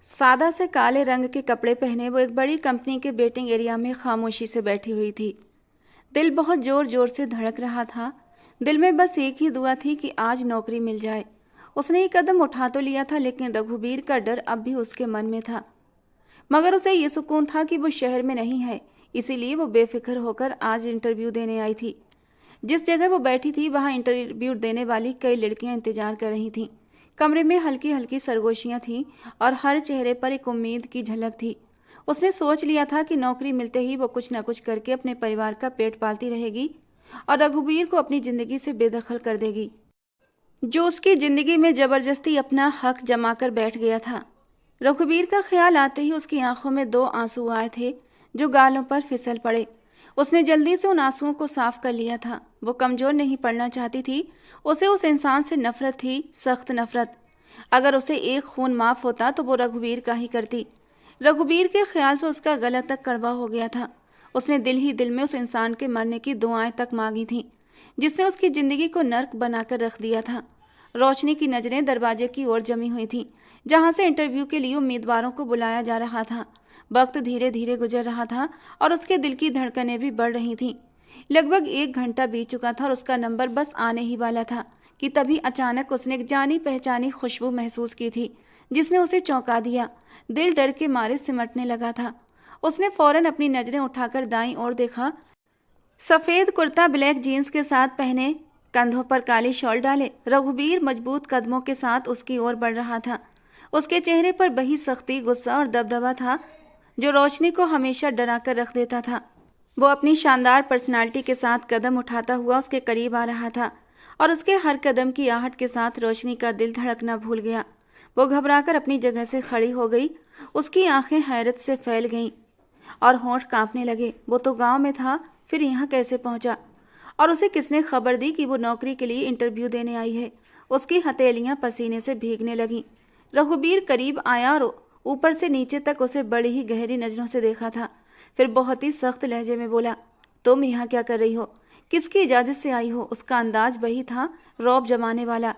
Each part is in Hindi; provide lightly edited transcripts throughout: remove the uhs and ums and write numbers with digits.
सादा से काले रंग के कपड़े पहने वो एक बड़ी कंपनी के वेटिंग एरिया में खामोशी से बैठी हुई थी। दिल बहुत जोर जोर से धड़क रहा था। दिल में बस एक ही दुआ थी कि आज नौकरी मिल जाए। उसने एक कदम उठा तो लिया था, लेकिन रघुबीर का डर अब भी उसके मन में था। मगर उसे ये सुकून था कि वो शहर में नहीं है, इसीलिए वो बेफिक्र होकर आज इंटरव्यू देने आई थी। जिस जगह वो बैठी थी वहां इंटरव्यू देने वाली कई लड़कियां इंतजार कर रही थीं। कमरे में हल्की हल्की सरगोशियां थीं और हर चेहरे पर एक उम्मीद की झलक थी। उसने सोच लिया था कि नौकरी मिलते ही वो कुछ न कुछ करके अपने परिवार का पेट पालती रहेगी और रघुबीर को अपनी जिंदगी से बेदखल कर देगी, जो उसकी जिंदगी में जबरदस्ती अपना हक जमा कर बैठ गया था। रघुबीर का ख्याल आते ही उसकी आंखों में दो आंसू आए थे, जो गालों पर फिसल पड़े। उसने जल्दी से उन आंसुओं को साफ कर लिया था। वो कमजोर नहीं पड़ना चाहती थी। उसे उस इंसान से नफरत थी, सख्त नफरत। अगर उसे एक खून माफ होता तो वो रघुबीर का ही करती। रघुबीर के ख्याल से उसका गला तक कड़वा हो गया था। उसने दिल ही दिल में उस इंसान के मरने की दुआएं तक मांगी थीं, जिसने उसकी जिंदगी को नर्क बनाकर रख दिया था। रोशनी की नजरें दरवाजे की ओर जमी हुई थीं, जहां से इंटरव्यू के लिए उम्मीदवारों को बुलाया जा रहा था। वक्त धीरे धीरे गुजर रहा था और उसके दिल की धड़कनें भी बढ़ रही थीं। लगभग 1 घंटा बीत चुका था और उसका नंबर बस आने ही वाला था कि तभी अचानक उसने एक जानी पहचानी खुशबू महसूस की थी, जिसने उसे चौंका दिया। दिल डर के मारे सिमटने लगा था। उसने फौरन अपनी नजरें उठाकर दाईं ओर देखा। सफेद कुर्ता ब्लैक जीन्स के साथ पहने, कंधों पर काली शॉल डाले, रघुबीर मजबूत कदमों के साथ उसकी ओर बढ़ रहा था। उसके चेहरे पर वही सख्ती, गुस्सा और दबदबा था जो रोशनी को हमेशा डरा कर रख देता था। वो अपनी शानदार पर्सनालिटी के साथ कदम उठाता हुआ उसके करीब आ रहा था और उसके हर कदम की आहट के साथ रोशनी का दिल धड़कना भूल गया। वो घबराकर अपनी जगह से खड़ी हो गई। उसकी आंखें हैरत से फैल गईं और होंठ कांपने लगे। वो तो गांव में था, फिर यहाँ कैसे पहुंचा? और उसे किसने खबर दी कि वो नौकरी के लिए इंटरव्यू देने आई है? उसकी हथेलियां पसीने से भीगने लगीं। रघुबीर करीब आया और ऊपर से नीचे तक उसे बड़ी ही गहरी नजरों से देखा था। फिर बहुत ही सख्त लहजे में बोला, तुम यहाँ क्या कर रही हो? किसकी इजाजत से आई हो? उसका अंदाज वही था, रौब जमाने वाला।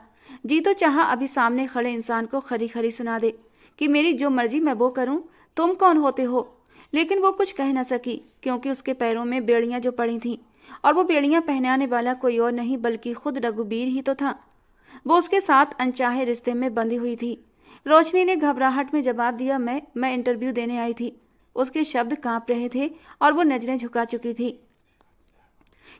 जी तो चाहा अभी सामने खड़े इंसान को खरी खरी सुना दे कि मेरी जो मर्जी मैं वो करूं। तुम कौन होते हो? लेकिन वो कुछ कह न सकी, क्योंकि उसके पैरों में बेड़ियां जो पड़ी थीं, और वो बेड़ियां पहनाने वाला कोई और नहीं बल्कि खुद रघुबीर ही तो था। वो उसके साथ अनचाहे रिश्ते में बंधी हुई थी। रोशनी ने घबराहट में जवाब दिया, मैं इंटरव्यू देने आई थी। उसके शब्द कांप रहे थे और वो नजरें झुका चुकी थी।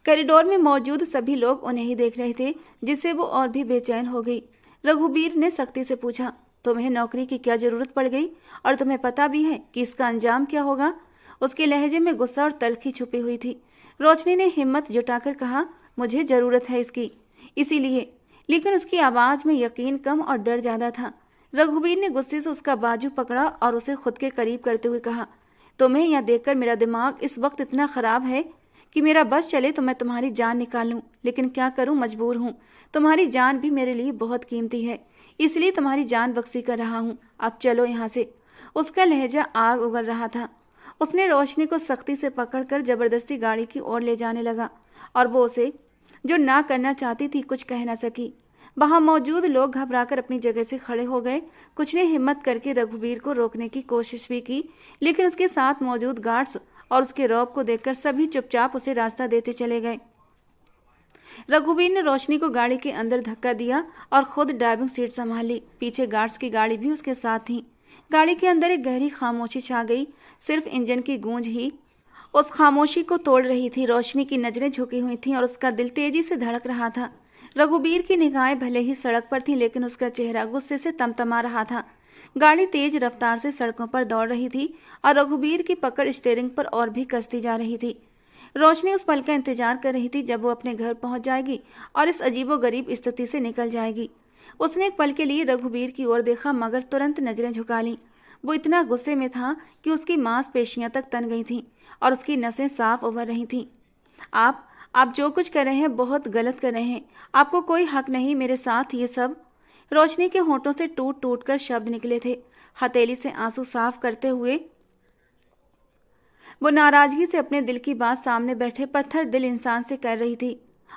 कॉरिडोर में मौजूद सभी लोग उन्हें ही देख रहे थे, जिससे वो और भी बेचैन हो गई। रघुबीर ने सख्ती से पूछा, तुम्हें नौकरी की क्या जरूरत पड़ गई? और तुम्हें पता भी है कि इसका अंजाम क्या होगा? उसके लहजे में गुस्सा और तल्खी छुपी हुई थी। रोशनी ने हिम्मत जुटाकर कहा, मुझे जरूरत है इसकी, इसीलिए। लेकिन उसकी आवाज में यकीन कम और डर ज्यादा था। रघुबीर ने गुस्से से उसका बाजू पकड़ा और उसे खुद के करीब करते हुए कहा, तुम्हें यह देखकर मेरा दिमाग इस वक्त इतना खराब है कि मेरा बस चले तो मैं तुम्हारी जान निकाल लूं, लेकिन क्या करूं, मजबूर हूं। तुम्हारी जान भी मेरे लिए बहुत कीमती है, इसलिए तुम्हारी जान बख्शी कर रहा हूं। अब चलो यहाँ से। उसका लहजा आग उगल रहा था। उसने रोशनी को सख्ती से पकड़कर जबरदस्ती गाड़ी की ओर ले जाने लगा और वो उसे जो ना करना चाहती थी कुछ कह न सकी। वहां मौजूद लोग घबराकर अपनी जगह से खड़े हो गए। कुछ ने हिम्मत करके रघुबीर को रोकने की कोशिश भी की, लेकिन उसके साथ मौजूद गार्ड्स और उसके रौब को देखकर सभी चुपचाप उसे रास्ता देते चले गए। रघुबीर ने रोशनी को गाड़ी के अंदर धक्का दिया और खुद ड्राइविंग सीट संभाली। पीछे गार्ड्स की गाड़ी भी उसके साथ थी। गाड़ी के अंदर एक गहरी खामोशी छा गई। सिर्फ इंजन की गूंज ही उस खामोशी को तोड़ रही थी। रोशनी की नजरें झुकी हुई थीं और उसका दिल तेजी से धड़क रहा था। रघुबीर की निगाहें भले ही सड़क पर थीं, लेकिन उसका चेहरा गुस्से से तमतमा रहा था। गाड़ी तेज रफ्तार से सड़कों पर दौड़ रही थी और रघुबीर की पकड़ स्टीयरिंग पर और भी कसती जा रही थी। रोशनी उस पल का इंतजार कर रही थी जब वो अपने घर पहुंच जाएगी और इस अजीबोगरीब स्थिति से निकल जाएगी। उसने एक पल के लिए रघुबीर की ओर देखा, मगर तुरंत नजरें झुका लीं। वो इतना गुस्से में था कि उसकी मांसपेशियां तक तन गई थीं और उसकी नसें साफ उभर रही थीं। आप जो कुछ कर रहे हैं बहुत गलत कर रहे हैं। आपको कोई हक नहीं मेरे साथ ये सब। रोशनी के होंठों से टूट टूट कर शब्द निकले थे। हथेली से आंसू साफ करते हुए वो नाराजगी से अपने दिल की बात सामने बैठे पत्थर दिल इंसान से कर रही थी।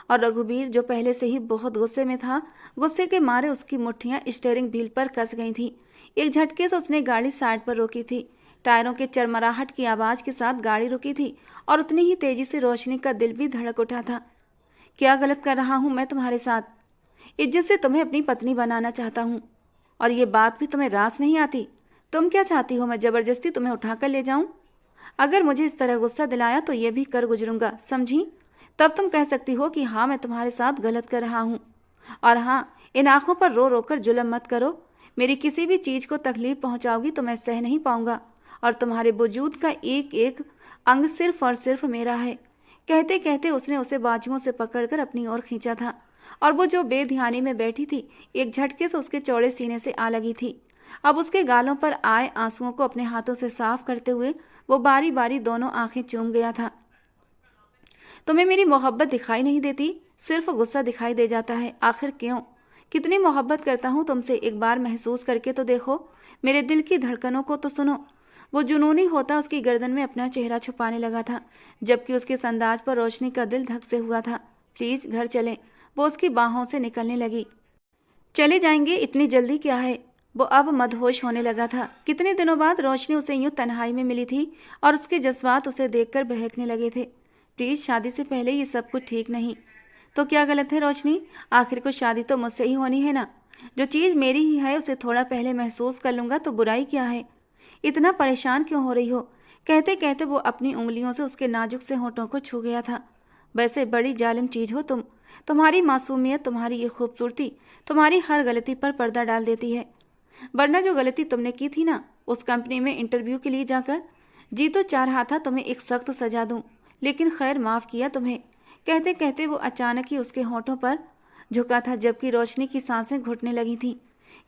और रघुबीर जो पहले से ही बहुत गुस्से में था, गुस्से के मारे उसकी मुट्ठियां स्टीयरिंग व्हील पर कस गई थीं। एक झटके से उसने गाड़ी साइड पर रोकी थी। टायरों के चरमराहट की आवाज के साथ गाड़ी रुकी थी और उतनी ही तेजी से रोशनी का दिल भी धड़क उठा था। क्या गलत कर रहा हूं मैं तुम्हारे साथ? इज्जत से तुम्हें अपनी पत्नी बनाना चाहता हूं और ये बात भी तुम्हें रास नहीं आती? तुम क्या चाहती हो, मैं जबरदस्ती तुम्हें उठाकर ले जाऊं? अगर मुझे इस तरह गुस्सा दिलाया तो ये भी कर गुजरूंगा, समझी? तब तुम कह सकती हो कि हाँ मैं तुम्हारे साथ गलत कर रहा हूँ। और हाँ, इन आंखों पर रो रो कर जुल्म मत करो। मेरी किसी भी चीज को तकलीफ पहुंचाओगी तो मैं सह नहीं पाऊंगा और तुम्हारे वजूद का एक एक अंग सिर्फ और सिर्फ मेरा है। कहते कहते उसने उसे बाजुओं से पकड़कर अपनी ओर खींचा था और वो जो बेध्यानी में बैठी थी एक झटके से उसके चौड़े सीने से आ लगी थी। अब उसके गालों पर आए आंसुओं को अपने हाथों से साफ करते हुए वो बारी बारी दोनों आंखें चूम गया था। तुम्हें मेरी मोहब्बत दिखाई नहीं देती, सिर्फ गुस्सा दिखाई दे जाता है। आखिर क्यों? कितनी मोहब्बत करता हूँ तुमसे, एक बार महसूस करके तो देखो। मेरे दिल की धड़कनों को तो सुनो। वो जुनूनी होता उसकी गर्दन में अपना चेहरा छुपाने लगा था, जबकि उसके संदाज पर रोशनी का दिल धक से हुआ था। प्लीज घर चलें, वो उसकी बाहों से निकलने लगी। चले जाएंगे, इतनी जल्दी क्या है? वो अब मदहोश होने लगा था। कितने दिनों बाद रोशनी उसे यूं तन्हाई में मिली थी और उसके जज्बात उसे देखकर बहकने लगे थे। प्लीज, शादी से पहले ये सब कुछ ठीक नहीं। तो क्या गलत है रोशनी? आखिर को शादी तो मुझसे ही होनी है ना। जो चीज़ मेरी ही है उसे थोड़ा पहले महसूस कर लूंगा तो बुराई क्या है? इतना परेशान क्यों हो रही हो? कहते कहते वो अपनी उंगलियों से उसके नाजुक से होठों को छू गया था। वैसे बड़ी जालिम चीज हो तुम। तुम्हारी मासूमियत, तुम्हारी ये खूबसूरती, तुम्हारी हर गलती पर पर्दा डाल देती है। वरना जो गलती तुमने की थी ना उस कंपनी में इंटरव्यू के लिए जाकर, जी तो चाह रहा था तुम्हें एक सख्त सजा दूं, लेकिन खैर माफ किया तुम्हें। कहते कहते वो अचानक ही उसके होठों पर झुका था, जबकि रोशनी की सांसें घुटने लगी थीं।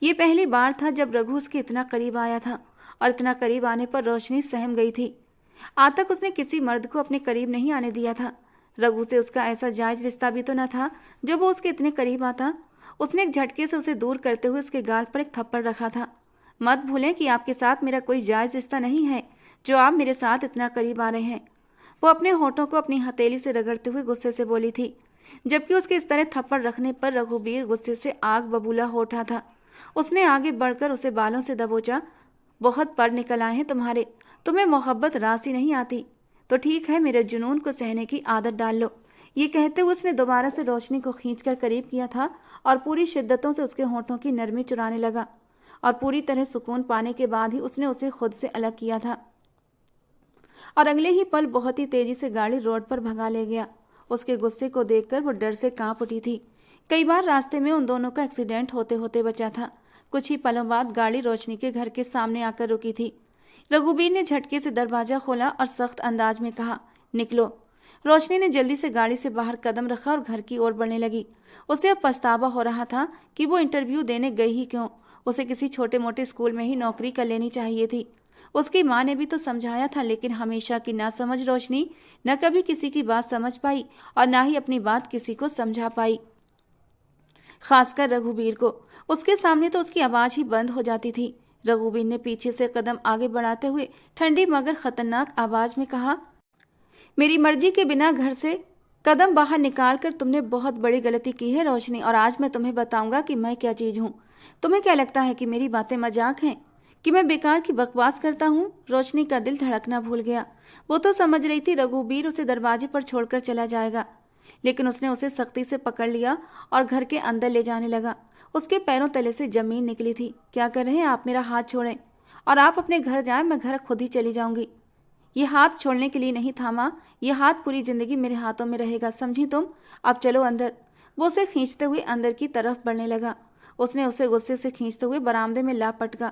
ये पहली बार था जब रघु उसके इतना करीब आया था और इतना करीब आने पर रोशनी सहम गई थी। आज तक उसने किसी मर्द को अपने करीब नहीं आने दिया था। रघु से उसका ऐसा जायज रिश्ता भी तो न था जब वो उसके इतने करीब आता। उसने एक झटके से उसे दूर करते हुए उसके गाल पर एक थप्पड़ रखा था। मत भूलें कि आपके साथ मेरा कोई जायज रिश्ता नहीं है जो आप मेरे साथ इतना करीब आ रहे हैं। वो अपने होठों को अपनी हथेली से रगड़ते हुए गुस्से से बोली थी, जबकि उसके इस तरह थप्पड़ रखने पर रघुबीर गुस्से से आग बबूला हो उठा था। उसने आगे बढ़कर उसे बालों से दबोचा। बहुत पर निकल आए हैं तुम्हारे, तुम्हें मोहब्बत रास ही नहीं आती। तो ठीक है, मेरे जुनून को सहने की आदत डाल लो। ये कहते हुए उसने दोबारा से रोशनी को खींचकर करीब किया था और पूरी शिद्दतों से उसके होठों की नरमी चुराने लगा। और पूरी तरह सुकून पाने के बाद ही उसने उसे खुद से अलग किया था और अगले ही पल बहुत ही तेजी से गाड़ी रोड पर भगा ले गया। उसके गुस्से को देखकर वो डर से कांप उठी थी। कई बार रास्ते में उन दोनों का एक्सीडेंट होते होते बचा था। कुछ ही पलों बाद गाड़ी रोशनी के घर के सामने आकर रुकी थी। रघुबीर ने झटके से दरवाजा खोला और सख्त अंदाज में कहा, निकलो। रोशनी ने जल्दी से गाड़ी से बाहर कदम रखा और घर की ओर बढ़ने लगी। उसे अब पछतावा हो रहा था कि वो इंटरव्यू देने गई ही क्यों। उसे किसी छोटे मोटे स्कूल में ही नौकरी कर लेनी चाहिए थी। उसकी माँ ने भी तो समझाया था, लेकिन हमेशा की नासमझ रोशनी न कभी किसी की बात समझ पाई और ना ही अपनी बात किसी को समझा पाई, खासकर रघुबीर को। उसके सामने तो उसकी आवाज ही बंद हो जाती थी। रघुबीर ने पीछे से कदम आगे बढ़ाते हुए ठंडी मगर खतरनाक आवाज में कहा, मेरी मर्जी के बिना घर से कदम बाहर निकाल कर तुमने बहुत बड़ी गलती की है रोशनी, और आज मैं तुम्हें बताऊंगा कि मैं क्या चीज हूँ। तुम्हें क्या लगता है कि मेरी बातें मजाक हैं, कि मैं बेकार की बकवास करता हूँ? रोशनी का दिल धड़कना भूल गया। वो तो समझ रही थी रघुबीर उसे दरवाजे पर छोड़कर चला जाएगा, लेकिन उसने उसे सख्ती से पकड़ लिया और घर के अंदर ले जाने लगा। उसके पैरों तले से जमीन निकली थी। क्या कर रहे हैं आप? मेरा हाथ छोड़ें और आप अपने घर जाएं, मैं घर खुद ही चली जाऊंगी। ये हाथ छोड़ने के लिए नहीं था माँ, ये हाथ पूरी जिंदगी मेरे हाथों में रहेगा, समझी तुम? अब चलो अंदर। वो उसे खींचते हुए अंदर की तरफ बढ़ने लगा। उसने उसे गुस्से से खींचते हुए बरामदे में ला पटका।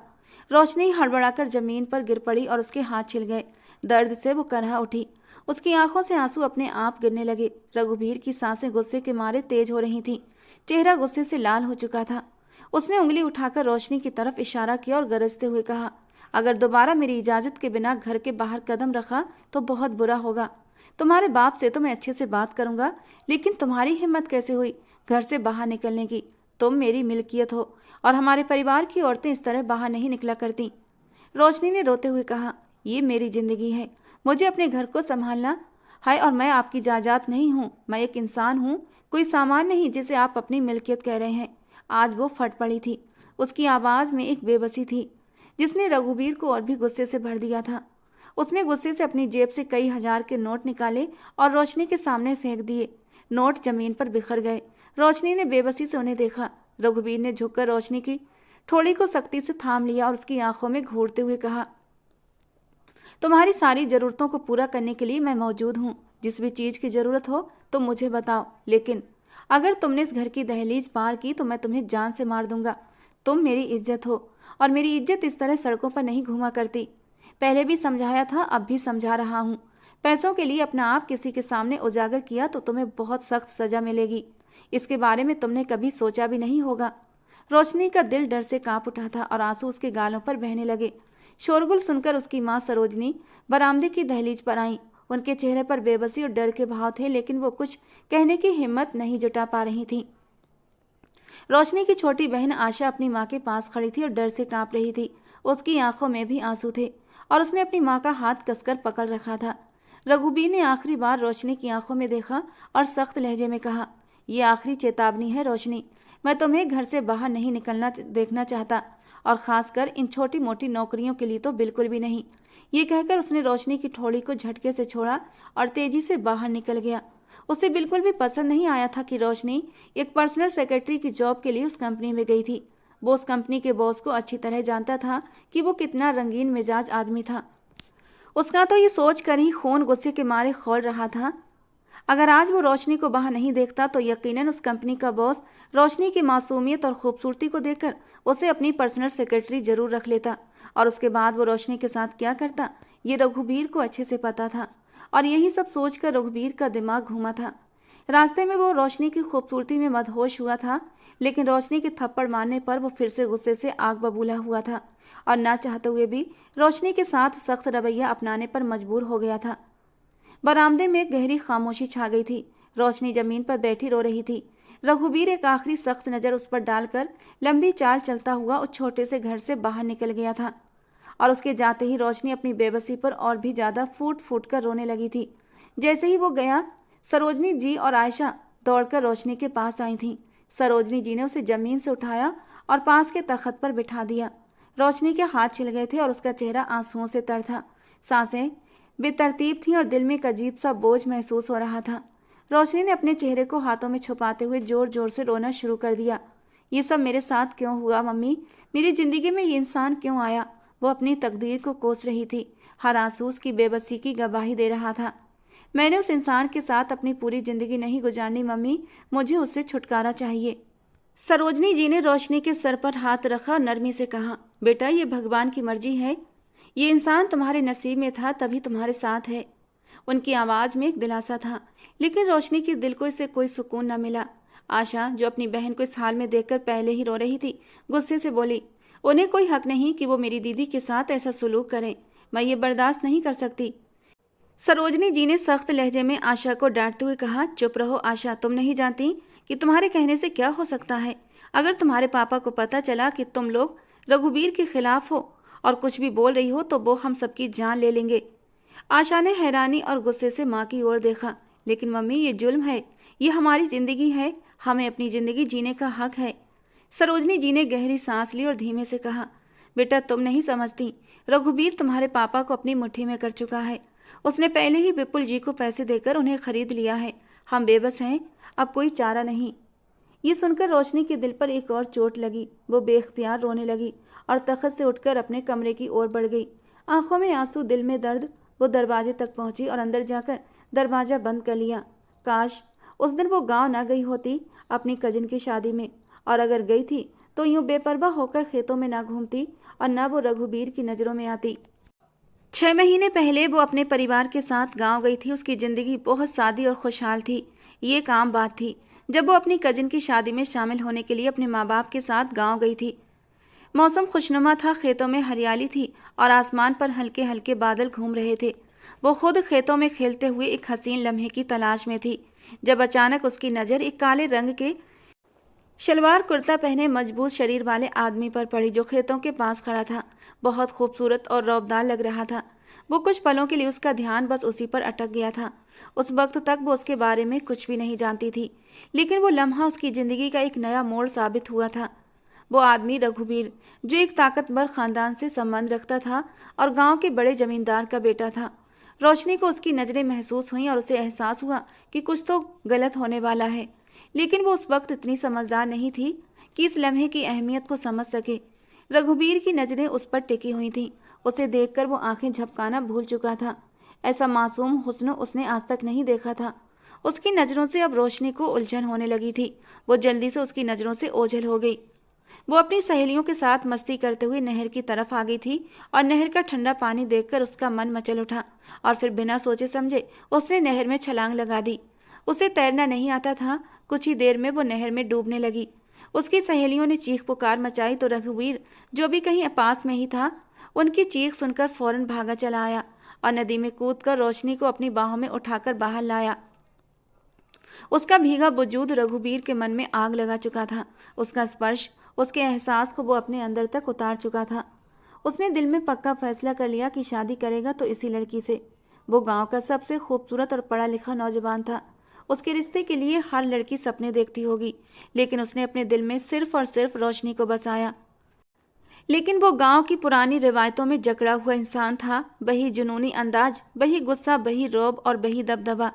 रोशनी हड़बड़ाकर जमीन पर गिर पड़ी और उसके हाथ छिल गए। दर्द से वो करहा उठी। उसकी आंखों से आंसू अपने आप गिरने लगे। रघुबीर की सांसें गुस्से के मारे तेज हो रही थीं। चेहरा गुस्से से लाल हो चुका था। उसने उंगली उठाकर रोशनी की तरफ इशारा किया और गरजते हुए कहा, अगर दोबारा मेरी इजाजत के बिना घर के बाहर कदम रखा तो बहुत बुरा होगा। तुम्हारे बाप से तो मैं अच्छे से बात करूंगा, लेकिन तुम्हारी हिम्मत कैसे हुई घर से बाहर निकलने की? तुम मेरी मिल्कियत हो और हमारे परिवार की औरतें इस तरह बाहर नहीं निकला करती। रोशनी ने रोते हुए कहा, ये मेरी जिंदगी है, मुझे अपने घर को संभालना है और मैं आपकी जायदाद नहीं हूँ। मैं एक इंसान हूँ, कोई सामान नहीं जिसे आप अपनी मिल्कियत कह रहे हैं। आज वो फट पड़ी थी। उसकी आवाज़ में एक बेबसी थी जिसने रघुवीर को और भी गुस्से से भर दिया था। उसने गुस्से से अपनी जेब से कई हजार के नोट निकाले और रोशनी के सामने फेंक दिए। नोट जमीन पर बिखर गए। रोशनी ने बेबसी से उन्हें देखा। रघुवीर ने झुककर रोशनी की ठोड़ी को सख्ती से थाम लिया और उसकी आंखों में घूरते हुए कहा, तुम्हारी सारी जरूरतों को पूरा करने के लिए मैं मौजूद हूँ। जिस भी चीज़ की जरूरत हो तो मुझे बताओ, लेकिन अगर तुमने इस घर की दहलीज पार की तो मैं तुम्हें जान से मार दूंगा। तुम मेरी इज्जत हो और मेरी इज्जत इस तरह सड़कों पर नहीं घुमा करती। पहले भी समझाया था, अब भी समझा रहा हूँ। पैसों के लिए अपना आप किसी के सामने उजागर किया तो तुम्हें बहुत सख्त सजा मिलेगी। इसके बारे में तुमने कभी सोचा भी नहीं होगा। रोशनी का दिल डर से कांप उठा था और आंसू उसके गालों पर बहने लगे। शोरगुल सुनकर उसकी माँ सरोजनी बरामदे की दहलीज पर आई। उनके चेहरे पर बेबसी और डर के भाव थे, लेकिन वो कुछ कहने की हिम्मत नहीं जुटा पा रही थी। रोशनी की छोटी बहन आशा अपनी माँ के पास खड़ी थी और डर से कांप रही थी। उसकी आंखों में भी आंसू थे और उसने अपनी माँ का हाथ कसकर पकड़ रखा था। रघुबीर ने आखिरी बार रोशनी की आंखों में देखा और सख्त लहजे में कहा, यह आखिरी चेतावनी है रोशनी। मैं तुम्हें घर से बाहर नहीं निकलना देखना चाहता, और खासकर इन छोटी मोटी नौकरियों के लिए तो बिल्कुल भी नहीं। ये कहकर उसने रोशनी की ठोड़ी को झटके से छोड़ा और तेजी से बाहर निकल गया। उसे बिल्कुल भी पसंद नहीं आया था कि रोशनी एक पर्सनल सेक्रेटरी की जॉब के लिए उस कंपनी में गई थी। वो उस कंपनी के बॉस को अच्छी तरह जानता था कि वो कितना रंगीन मिजाज आदमी था। उसका तो ये सोच कर ही खून गुस्से के मारे खौल रहा था। अगर आज वो रोशनी को बाहर नहीं देखता तो यकीनन उस कंपनी का बॉस रोशनी की मासूमियत और खूबसूरती को देखकर उसे अपनी पर्सनल सेक्रेटरी जरूर रख लेता, और उसके बाद वो रोशनी के साथ क्या करता ये रघुबीर को अच्छे से पता था। और यही सब सोचकर रघुबीर का दिमाग घूमा था। रास्ते में वो रोशनी की खूबसूरती में मदहोश हुआ था, लेकिन रोशनी के थप्पड़ मारने पर वो फिर से गुस्से से आग बबूला हुआ था और ना चाहते हुए भी रोशनी के साथ सख्त रवैया अपनाने पर मजबूर हो गया था। बरामदे में एक गहरी खामोशी छा गई थी। रोशनी जमीन पर बैठी रो रही थी। रघुबीर एक आखिरी सख्त नज़र उस पर डालकर लंबी चाल चलता हुआ उस छोटे से घर से बाहर निकल गया था, और उसके जाते ही रोशनी अपनी बेबसी पर और भी ज़्यादा फूट फूट कर रोने लगी थी। जैसे ही वो गया, सरोजनी जी और आयशा दौड़कर रोशनी के पास आई थीं। सरोजनी जी ने उसे जमीन से उठाया और पास के तख्त पर बिठा दिया। रोशनी के हाथ छिल गए थे और उसका चेहरा आंसुओं से तर था। सांसें बेतरतीब थीं और दिल में एक अजीब सा बोझ महसूस हो रहा था। रोशनी ने अपने चेहरे को हाथों में छुपाते हुए जोर जोर से रोना शुरू कर दिया। ये सब मेरे साथ क्यों हुआ मम्मी? मेरी जिंदगी में ये इंसान क्यों आया? वो अपनी तकदीर को कोस रही थी। हर आंसू उसकी बेबसी की गवाही दे रहा था। मैंने उस इंसान के साथ अपनी पूरी जिंदगी नहीं गुजारनी मम्मी, मुझे उससे छुटकारा चाहिए। सरोजनी जी ने रोशनी के सर पर हाथ रखा और नरमी से कहा, बेटा ये भगवान की मर्जी है। ये इंसान तुम्हारे नसीब में था तभी तुम्हारे साथ है। उनकी आवाज़ में एक दिलासा था, लेकिन रोशनी के दिल को इससे कोई सुकून न मिला। आशा, जो अपनी बहन को इस हाल में देखकर पहले ही रो रही थी, गुस्से से बोली, उन्हें कोई हक नहीं कि वो मेरी दीदी के साथ ऐसा सलूक करें। मैं ये बर्दाश्त नहीं कर सकती। सरोजनी जी ने सख्त लहजे में आशा को डांटते हुए कहा, चुप रहो आशा, तुम नहीं जानती कि तुम्हारे कहने से क्या हो सकता है। अगर तुम्हारे पापा को पता चला कि तुम लोग रघुबीर के खिलाफ हो और कुछ भी बोल रही हो तो वो हम सबकी जान ले लेंगे। आशा ने हैरानी और गुस्से से माँ की ओर देखा। लेकिन मम्मी, ये जुल्म है, ये हमारी जिंदगी है, हमें अपनी जिंदगी जीने का हक है। सरोजनी जी ने गहरी सांस ली और धीमे से कहा, बेटा तुम नहीं समझती, रघुबीर तुम्हारे पापा को अपनी मुट्ठी में कर चुका है। उसने पहले ही विपुल जी को पैसे देकर उन्हें खरीद लिया है। हम बेबस हैं, अब कोई चारा नहीं। ये सुनकर रोशनी के दिल पर एक और चोट लगी। वो बेख्तियार रोने लगी और तख्त से उठकर अपने कमरे की ओर बढ़ गई। आंखों में आंसू, दिल में दर्द। वो दरवाजे तक पहुंची और अंदर जाकर दरवाज़ा बंद कर लिया। काश उस दिन वो गांव ना गई होती अपनी कजिन की शादी में, और अगर गई थी तो यूं बेपरवाह होकर खेतों में ना घूमती और ना वो रघुबीर की नज़रों में आती। 6 महीने पहले वो अपने परिवार के साथ गांव गई थी। उसकी ज़िंदगी बहुत सादी और खुशहाल थी। ये एक आम बात थी जब वो अपनी कजिन की शादी में शामिल होने के लिए अपने माँ बाप के साथ गांव गई थी। मौसम खुशनुमा था, खेतों में हरियाली थी और आसमान पर हल्के हल्के बादल घूम रहे थे। वो खुद खेतों में खेलते हुए एक हसीन लम्हे की तलाश में थी, जब अचानक उसकी नज़र एक काले रंग के शलवार कुर्ता पहने मजबूत शरीर वाले आदमी पर पड़ी, जो खेतों के पास खड़ा था। बहुत खूबसूरत और रौबदार लग रहा था। वो कुछ पलों के लिए उसका ध्यान बस उसी पर अटक गया था। उस वक्त तक वो उसके बारे में कुछ भी नहीं जानती थी, लेकिन वो लम्हा उसकी जिंदगी का एक नया मोड़ साबित हुआ था। वो आदमी रघुवीर, जो एक ताकतवर खानदान से संबंध रखता था और गांव के बड़े जमींदार का बेटा था। रोशनी को उसकी नज़रें महसूस हुईं और उसे एहसास हुआ कि कुछ तो गलत होने वाला है, लेकिन वो उस वक्त इतनी समझदार नहीं थी कि इस लम्हे की अहमियत को समझ सके। रघुवीर की नज़रें उस पर टिकी हुई थीं। उसे देखकर वो आंखें झपकाना भूल चुका था। ऐसा मासूम हुस्न उसने आज तक नहीं देखा था। उसकी नज़रों से अब रोशनी को उलझन होने लगी थी। वो जल्दी से उसकी नज़रों से ओझल हो गई। वो अपनी सहेलियों के साथ मस्ती करते हुए नहर की तरफ आ गई थी और नहर का ठंडा पानी देखकर उसका मन मचल उठा और फिर बिना सोचे समझे उसने नहर में छलांग लगा दी। उसे तैरना नहीं आता था। कुछ ही देर में वो नहर में डूबने लगी। उसकी सहेलियों ने चीख पुकार मचाई तो रघुवीर, जो भी कहीं पास में ही था, उनकी चीख सुनकर फौरन भागा चला आया और नदी में कूदकर रोशनी को अपनी बाहों में उठाकर बाहर लाया। उसका भीगा वजूद रघुवीर के मन में आग लगा चुका था। उसका स्पर्श उसके एहसास को वो अपने अंदर तक उतार चुका था। उसने दिल में पक्का फैसला कर लिया कि शादी करेगा तो इसी लड़की से। वो गांव का सबसे खूबसूरत और पढ़ा लिखा नौजवान था। उसके रिश्ते के लिए हर लड़की सपने देखती होगी, लेकिन उसने अपने दिल में सिर्फ और सिर्फ रोशनी को बसाया। लेकिन वो गांव की पुरानी रिवायतों में जकड़ा हुआ इंसान था। वही जुनूनी अंदाज, वही गुस्सा, वही रौब और वही दबदबा।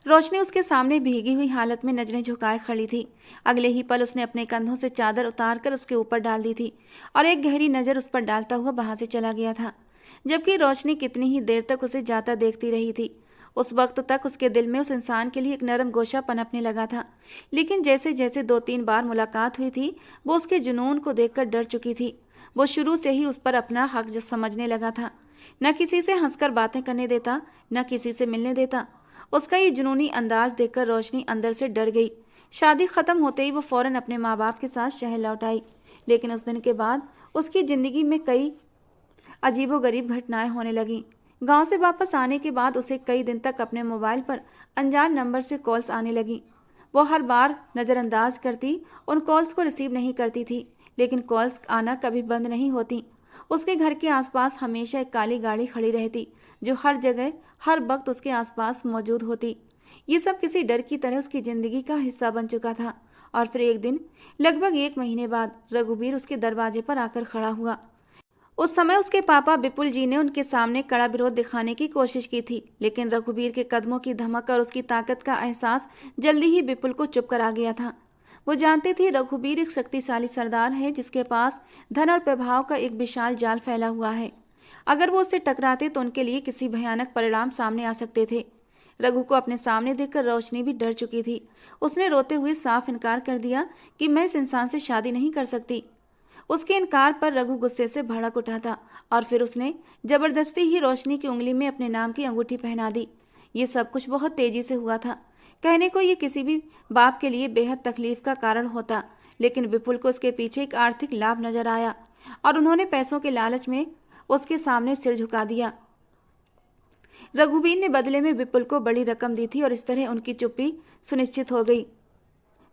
रोशनी उसके सामने भीगी हुई हालत में नजरें झुकाए खड़ी थी। अगले ही पल उसने अपने कंधों से चादर उतारकर उसके ऊपर डाल दी थी और एक गहरी नज़र उस पर डालता हुआ वहां से चला गया था, जबकि रोशनी कितनी ही देर तक उसे जाता देखती रही थी। उस वक्त तक उसके दिल में उस इंसान के लिए एक नरम गोशा पनपने लगा था, लेकिन जैसे जैसे 2-3 बार मुलाकात हुई थी, वो उसके जुनून को देखकर डर चुकी थी। वो शुरू से ही उस पर अपना हक समझने लगा था। न किसी से हंसकर बातें करने देता, न किसी से मिलने देता। उसका ये जुनूनी अंदाज देखकर रोशनी अंदर से डर गई। शादी खत्म होते ही वो फौरन अपने माँ बाप के साथ शहर लौट आई, लेकिन उस दिन के बाद उसकी जिंदगी में कई अजीबोगरीब घटनाएं होने लगीं। गांव से वापस आने के बाद उसे कई दिन तक अपने मोबाइल पर अनजान नंबर से कॉल्स आने लगीं। वो हर बार नज़रअंदाज करती, उन कॉल्स को रिसीव नहीं करती थी, लेकिन कॉल्स आना कभी बंद नहीं होती। उसके घर के आसपास हमेशा एक काली गाड़ी खड़ी रहती, जो हर जगह हर वक्त उसके आसपास मौजूद होती। ये सब किसी डर की तरह उसकी जिंदगी का हिस्सा बन चुका था। और फिर एक दिन, लगभग 1 महीने बाद, रघुवीर उसके दरवाजे पर आकर खड़ा हुआ। उस समय उसके पापा विपुल जी ने उनके सामने कड़ा विरोध दिखाने की कोशिश की थी, लेकिन रघुवीर के कदमों की धमक और उसकी ताकत का एहसास जल्दी ही विपुल को चुप करा गया था। वो जानते थे रघुवीर एक शक्तिशाली सरदार है, जिसके पास धन और प्रभाव का एक विशाल जाल फैला हुआ है। अगर वो उससे टकराते तो उनके लिए किसी भयानक परिणाम सामने आ सकते थे। रघु को अपने सामने देखकर रोशनी भी डर चुकी थी। उसने रोते हुए साफ इनकार कर दिया कि मैं इस इंसान से शादी नहीं कर सकती। उसके इनकार पर रघु गुस्से से भड़क उठा था और फिर उसने जबरदस्ती ही रोशनी की उंगली में अपने नाम की अंगूठी पहना दी। ये सब कुछ बहुत तेजी से हुआ था। कहने को ये किसी भी बाप के लिए बेहद तकलीफ का कारण होता, लेकिन विपुल को उसके पीछे एक आर्थिक लाभ नजर आया और उन्होंने पैसों के लालच में उसके सामने सिर झुका दिया। रघुवीर ने बदले में विपुल को बड़ी रकम दी थी और इस तरह उनकी चुप्पी सुनिश्चित हो गई।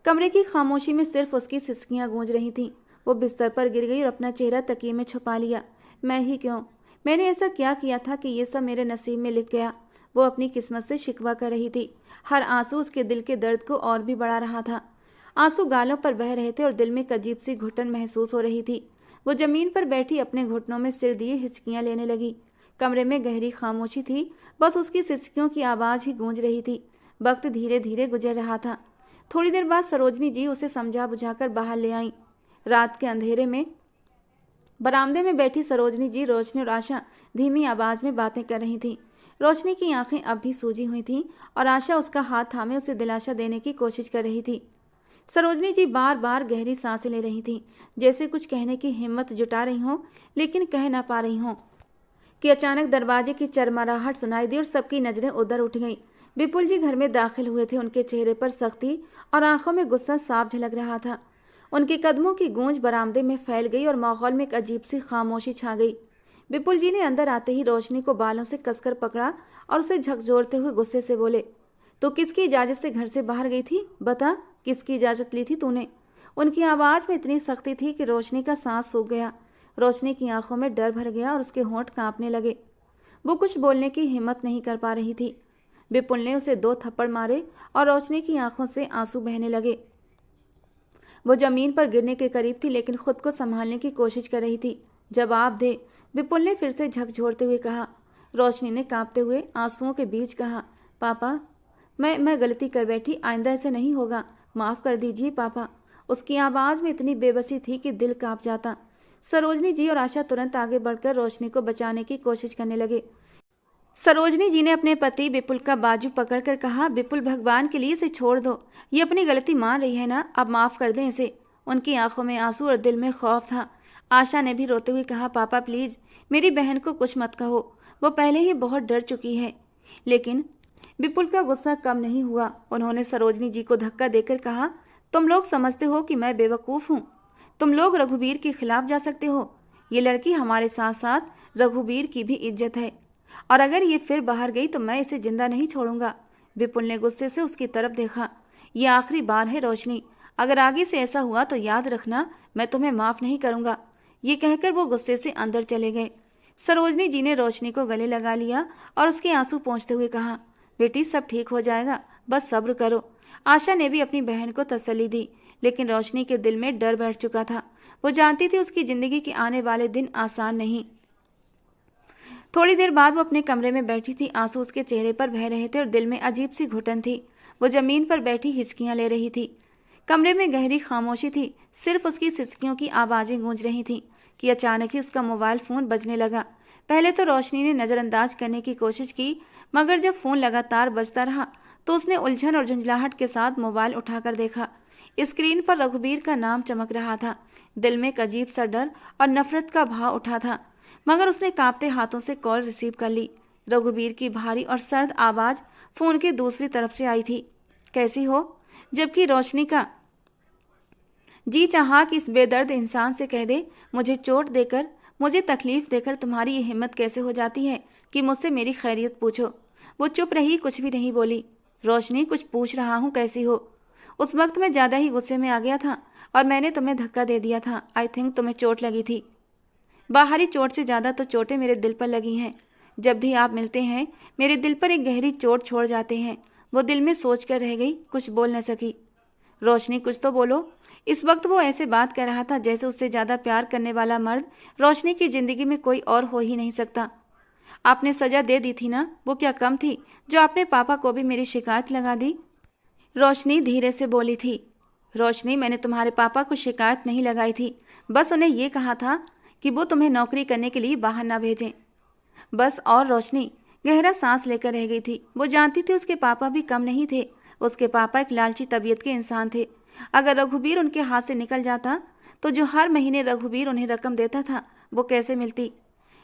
कमरे की खामोशी में सिर्फ उसकी सिसकियां गूंज रही थीं। वो बिस्तर पर गिर गई और अपना चेहरा तकिए में छुपा लिया। मैं ही क्यों? मैंने ऐसा क्या किया था कि ये सब मेरे नसीब में लिख गया? वो अपनी किस्मत से शिकवा कर रही थी। हर आंसू उसके दिल के दर्द को और भी बढ़ा रहा था। आंसू गालों पर बह रहे थे और दिल में एक अजीब सी घुटन महसूस हो रही थी। वो जमीन पर बैठी अपने घुटनों में सिर दिए हिचकियां लेने लगी। कमरे में गहरी खामोशी थी, बस उसकी सिसकियों की आवाज़ ही गूंज रही थी। वक्त धीरे धीरे गुजर रहा था। थोड़ी देर बाद सरोजनी जी उसे समझा बुझाकर बाहर ले आईं। रात के अंधेरे में बरामदे में बैठी सरोजनी जी रोशनी और आशा धीमी आवाज में बातें कर रही थीं। रोशनी की आंखें अब भी सूजी हुई थीं और आशा उसका हाथ थामे उसे दिलासा देने की कोशिश कर रही थी। सरोजनी जी बार बार गहरी सांसें ले रही थीं, जैसे कुछ कहने की हिम्मत जुटा रही हों, लेकिन कह ना पा रही हों कि अचानक दरवाजे की चरमराहट सुनाई दी और सबकी नजरें उधर उठ गईं। विपुल जी घर में दाखिल हुए थे। उनके चेहरे पर सख्ती और आंखों में गुस्सा साफ झलक रहा था। उनके कदमों की गूंज बरामदे में फैल गई और माहौल में एक अजीब सी खामोशी छा गई। विपुल जी ने अंदर आते ही रोशनी को बालों से कसकर पकड़ा और उसे झकझोरते हुए गुस्से से बोले, तो किसकी इजाज़त से घर से बाहर गई थी? बता, किसकी इजाज़त ली थी तूने? उनकी आवाज़ में इतनी सख्ती थी कि रोशनी का सांस सूख गया। रोशनी की आंखों में डर भर गया और उसके होंठ कांपने लगे। वो कुछ बोलने की हिम्मत नहीं कर पा रही थी। विपुल ने उसे 2 थप्पड़ मारे और रोशनी की आंखों से आंसू बहने लगे। वो जमीन पर गिरने के करीब थी, लेकिन खुद को संभालने की कोशिश कर रही थी। जवाब दे, विपुल ने फिर से झकझोरते हुए कहा। रोशनी ने कांपते हुए आंसुओं के बीच कहा, पापा, मैं गलती कर बैठी, आइंदा ऐसा नहीं होगा, माफ़ कर दीजिए पापा। उसकी आवाज़ में इतनी बेबसी थी कि दिल कांप जाता। सरोजनी जी और आशा तुरंत आगे बढ़कर रोशनी को बचाने की कोशिश करने लगे। सरोजनी जी ने अपने पति विपुल का बाजू पकड़कर कहा, विपुल, भगवान के लिए इसे छोड़ दो, ये अपनी गलती मान रही है ना, अब माफ़ कर दें इसे। उनकी आंखों में आंसू और दिल में खौफ था। आशा ने भी रोते हुए कहा, पापा प्लीज़, मेरी बहन को कुछ मत कहो, वो पहले ही बहुत डर चुकी है। लेकिन विपुल का गुस्सा कम नहीं हुआ। उन्होंने सरोजनी जी को धक्का देकर कहा, तुम लोग समझते हो कि मैं बेवकूफ़ हूँ? तुम लोग रघुवीर के खिलाफ जा सकते हो? ये लड़की हमारे साथ साथ रघुवीर की भी इज्जत है, और अगर ये फिर बाहर गई तो मैं इसे जिंदा नहीं छोड़ूंगा। विपुल ने गुस्से से उसकी तरफ देखा। ये आखिरी बार है रोशनी, अगर आगे से ऐसा हुआ तो याद रखना, मैं तुम्हें माफ़ नहीं करूंगा। ये कहकर वो गुस्से से अंदर चले गए। सरोजनी जी ने रोशनी को गले लगा लिया और उसके आंसू पोंछते हुए कहा, बेटी, सब ठीक हो जाएगा, बस सब्र करो। आशा ने भी अपनी बहन को तसल्ली दी, लेकिन रोशनी के दिल में डर बैठ चुका था। वो जानती थी उसकी जिंदगी के आने वाले दिन आसान नहीं। थोड़ी देर बाद वो अपने कमरे में बैठी थी। आंसू उसके चेहरे पर बह रहे थे और दिल में अजीब सी घुटन थी। वो जमीन पर बैठी हिचकियां ले रही थी। कमरे में गहरी खामोशी थी, सिर्फ उसकी सिसकियों की आवाज़ें गूंज रही थीं कि अचानक ही उसका मोबाइल फ़ोन बजने लगा। पहले तो रोशनी ने नज़रअंदाज करने की कोशिश की, मगर जब फ़ोन लगातार बजता रहा तो उसने उलझन और झुंझलाहट के साथ मोबाइल उठाकर देखा। स्क्रीन पर रघुवीर का नाम चमक रहा था। दिल में एक अजीब सा डर और नफरत का भाव उठा था, मगर उसने कांपते हाथों से कॉल रिसीव कर ली। रघुवीर की भारी और सर्द आवाज़ फ़ोन के दूसरी तरफ से आई थी, कैसी हो? जबकि रोशनी का जी चाहा कि इस बेदर्द इंसान से कह दे, मुझे चोट देकर, मुझे तकलीफ देकर तुम्हारी ये हिम्मत कैसे हो जाती है कि मुझसे मेरी खैरियत पूछो। वो चुप रही, कुछ भी नहीं बोली। रोशनी, कुछ पूछ रहा हूँ, कैसी हो? उस वक्त मैं ज़्यादा ही गुस्से में आ गया था और मैंने तुम्हें धक्का दे दिया था। आई थिंक तुम्हें चोट लगी थी। बाहरी चोट से ज़्यादा तो चोटें मेरे दिल पर लगी हैं। जब भी आप मिलते हैं मेरे दिल पर एक गहरी चोट छोड़ जाते हैं। वो दिल में सोच कर रह गई, कुछ बोल न सकी। रोशनी, कुछ तो बोलो। इस वक्त वो ऐसे बात कर रहा था जैसे उससे ज़्यादा प्यार करने वाला मर्द रोशनी की ज़िंदगी में कोई और हो ही नहीं सकता। आपने सज़ा दे दी थी ना, वो क्या कम थी जो आपने पापा को भी मेरी शिकायत लगा दी? रोशनी धीरे से बोली थी। रोशनी, मैंने तुम्हारे पापा को शिकायत नहीं लगाई थी, बस उन्हें ये कहा था कि वो तुम्हें नौकरी करने के लिए बाहर ना भेजें, बस। और रोशनी गहरा सांस लेकर रह गई थी। वो जानती थी उसके पापा भी कम नहीं थे। उसके पापा एक लालची तबीयत के इंसान थे। अगर रघुवीर उनके हाथ से निकल जाता तो जो हर महीने रघुवीर उन्हें रकम देता था वो कैसे मिलती?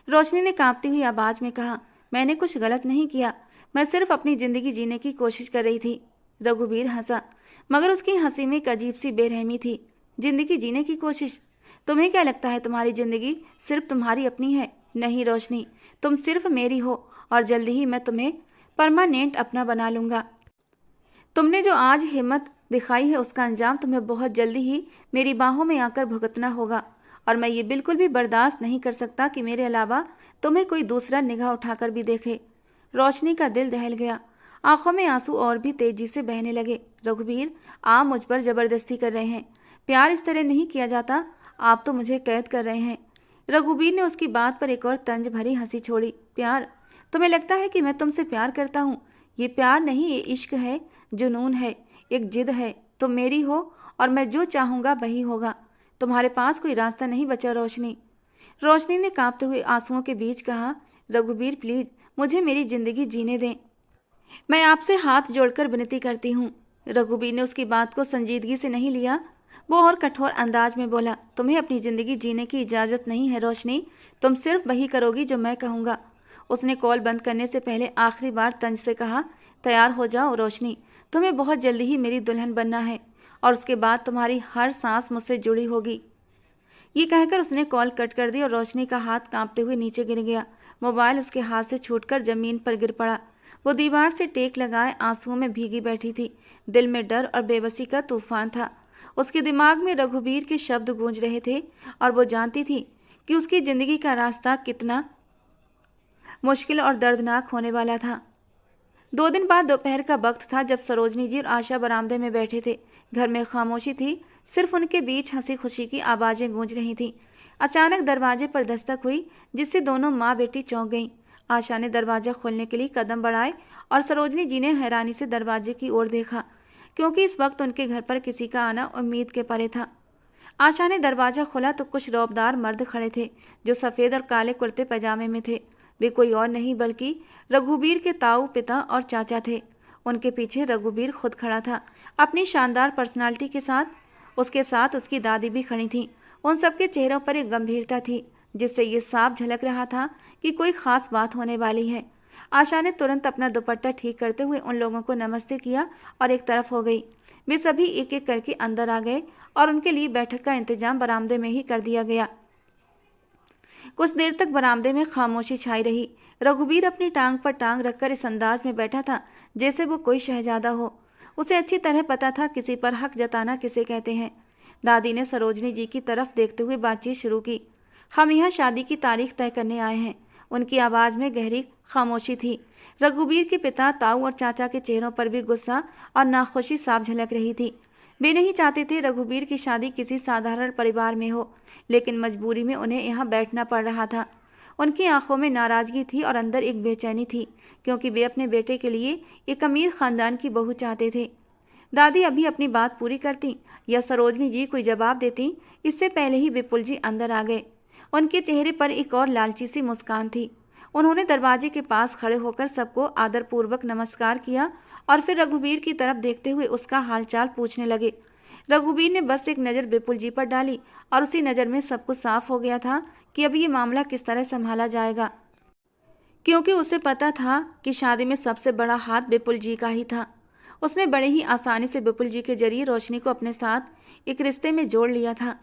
रोशनी ने कांपती हुई आवाज़ में कहा, मैंने कुछ गलत नहीं किया, मैं सिर्फ अपनी ज़िंदगी जीने की कोशिश कर रही थी। रघुवीर हंसा, मगर उसकी हंसी में एक अजीब सी बेरहमी थी। जिंदगी जीने की कोशिश? तुम्हें क्या लगता है तुम्हारी ज़िंदगी सिर्फ तुम्हारी अपनी है? नहीं रोशनी, तुम सिर्फ मेरी हो और जल्दी ही मैं तुम्हें परमानेंट अपना बना लूँगा। तुमने जो आज हिम्मत दिखाई है उसका अंजाम तुम्हें बहुत जल्दी ही मेरी बाहों में आकर भुगतना होगा, और मैं ये बिल्कुल भी बर्दाश्त नहीं कर सकता कि मेरे अलावा तुम्हें कोई दूसरा निगाह उठाकर भी देखे। रोशनी का दिल दहल गया, आंखों में आंसू और भी तेजी से बहने लगे। रघुवीर, आप मुझ पर जबरदस्ती कर रहे हैं। प्यार इस तरह नहीं किया जाता, आप तो मुझे कैद कर रहे हैं। रघुवीर ने उसकी बात पर एक और तंज भरी हंसी छोड़ी। प्यार? तुम्हें लगता है कि मैं तुमसे प्यार करता हूँ? ये प्यार नहीं, ये इश्क है, जुनून है, एक जिद है। तुम मेरी हो और मैं जो चाहूँगा वही होगा। तुम्हारे पास कोई रास्ता नहीं बचा रोशनी। रोशनी ने कांपते हुए आंसुओं के बीच कहा, रघुवीर प्लीज, मुझे मेरी जिंदगी जीने दें, मैं आपसे हाथ जोड़कर विनती करती हूँ। रघुवीर ने उसकी बात को संजीदगी से नहीं लिया। वो और कठोर अंदाज में बोला, तुम्हें अपनी ज़िंदगी जीने की इजाज़त नहीं है रोशनी, तुम सिर्फ वही करोगी जो मैं कहूँगा। उसने कॉल बंद करने से पहले आखिरी बार तंज से कहा, तैयार हो जाओ रोशनी, तुम्हें बहुत जल्दी ही मेरी दुल्हन बनना है और उसके बाद तुम्हारी हर सांस मुझसे जुड़ी होगी। ये कहकर उसने कॉल कट कर दी और रोशनी का हाथ कांपते हुए नीचे गिर गया। मोबाइल उसके हाथ से छूटकर जमीन पर गिर पड़ा। वो दीवार से टेक लगाए आंसुओं में भीगी बैठी थी। दिल में डर और बेबसी का तूफान था। उसके दिमाग में रघुवीर के शब्द गूंज रहे थे और वो जानती थी कि उसकी ज़िंदगी का रास्ता कितना मुश्किल और दर्दनाक होने वाला था। 2 दिन बाद दोपहर का वक्त था जब सरोजनी जी और आशा बरामदे में बैठे थे। घर में खामोशी थी, सिर्फ उनके बीच हंसी खुशी की आवाजें गूंज रही थीं। अचानक दरवाजे पर दस्तक हुई, जिससे दोनों माँ बेटी चौंक गईं। आशा ने दरवाजा खोलने के लिए कदम बढ़ाए और सरोजनी जी ने हैरानी से दरवाजे की ओर देखा, क्योंकि इस वक्त उनके घर पर किसी का आना उम्मीद के परे था। आशा ने दरवाजा खोला तो कुछ रौबदार मर्द खड़े थे, जो सफ़ेद और काले कुर्ते पैजामे में थे। वे कोई और नहीं बल्कि रघुबीर के ताऊ, पिता और चाचा थे। उनके पीछे रघुबीर खुद खड़ा था, अपनी शानदार पर्सनालिटी के साथ। उसके साथ उसकी दादी भी खड़ी थी। उन सबके चेहरों पर एक गंभीरता थी, जिससे ये साफ झलक रहा था कि कोई खास बात होने वाली है। आशा ने तुरंत अपना दुपट्टा ठीक करते हुए उन लोगों को नमस्ते किया और एक तरफ हो गई। वे सभी एक एक करके अंदर आ गए और उनके लिए बैठक का इंतजाम बरामदे में ही कर दिया गया। कुछ देर तक बरामदे में खामोशी छाई रही। रघुबीर अपनी टांग पर टांग रखकर इस अंदाज में बैठा था जैसे वो कोई शहजादा हो। उसे अच्छी तरह पता था किसी पर हक जताना किसे कहते हैं। दादी ने सरोजनी जी की तरफ देखते हुए बातचीत शुरू की। हम यहाँ शादी की तारीख तय करने आए हैं। उनकी आवाज़ में गहरी खामोशी थी। रघुबीर के पिता, ताऊ और चाचा के चेहरों पर भी गुस्सा और नाखुशी साफ झलक रही थी। वे नहीं चाहते थे रघुबीर की शादी किसी साधारण परिवार में हो, लेकिन मजबूरी में उन्हें यहाँ बैठना पड़ रहा था। उनकी आंखों में नाराजगी थी और अंदर एक बेचैनी थी, क्योंकि वे अपने बेटे के लिए एक अमीर खानदान की बहू चाहते थे। दादी अभी अपनी बात पूरी करती या सरोजनी जी कोई जवाब देती, इससे पहले ही विपुल जी अंदर आ गए। उनके चेहरे पर एक और लालची सी मुस्कान थी। उन्होंने दरवाजे के पास खड़े होकर सबको आदरपूर्वक नमस्कार किया और फिर रघुबीर की तरफ देखते हुए उसका हालचाल पूछने लगे। रघुबीर ने बस एक नज़र विपुल जी पर डाली और उसी नज़र में सब कुछ साफ हो गया था कि अब ये मामला किस तरह संभाला जाएगा, क्योंकि उसे पता था कि शादी में सबसे बड़ा हाथ विपुल जी का ही था। उसने बड़े ही आसानी से विपुल जी के जरिए रोशनी को अपने साथ एक रिश्ते में जोड़ लिया था।